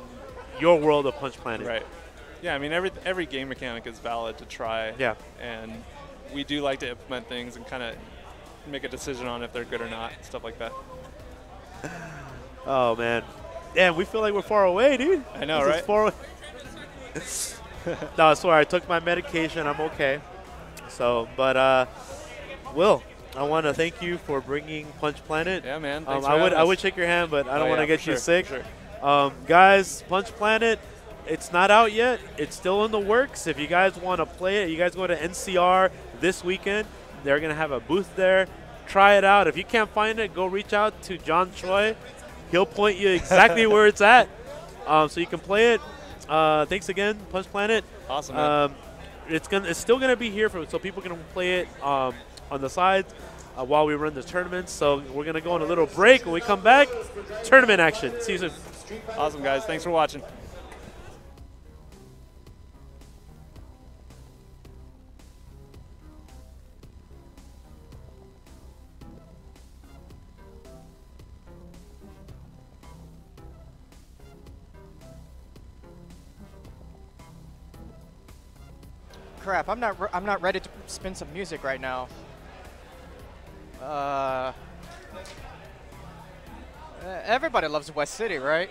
your world of Punch Planet. Right. Yeah, I mean, every game mechanic is valid to try. Yeah. And we do like to implement things and kind of make a decision on if they're good or not, stuff like that. Oh, man. Damn, we feel like we're far away, dude. I know, This right? is far away. No, I swear, I took my medication. I'm okay. So, but, Will, I want to thank you for bringing Punch Planet. Yeah, man. Thanks for I would shake your hand, but I don't want to get you sick. Sure. Guys, Punch Planet, it's not out yet. It's still in the works. If you guys want to play it, you guys go to NCR this weekend. They're going to have a booth there. Try it out. If you can't find it, go reach out to John Choi. He'll point you exactly where it's at, so you can play it. Thanks again, Punch Planet. Awesome, man. It's still gonna be here so people can play it on the sides while we run the tournaments. So we're gonna go on a little break. When we come back, tournament action. See you soon. Awesome, guys. Thanks for watching. Crap, I'm not ready to spin some music right now. Everybody loves West City, right?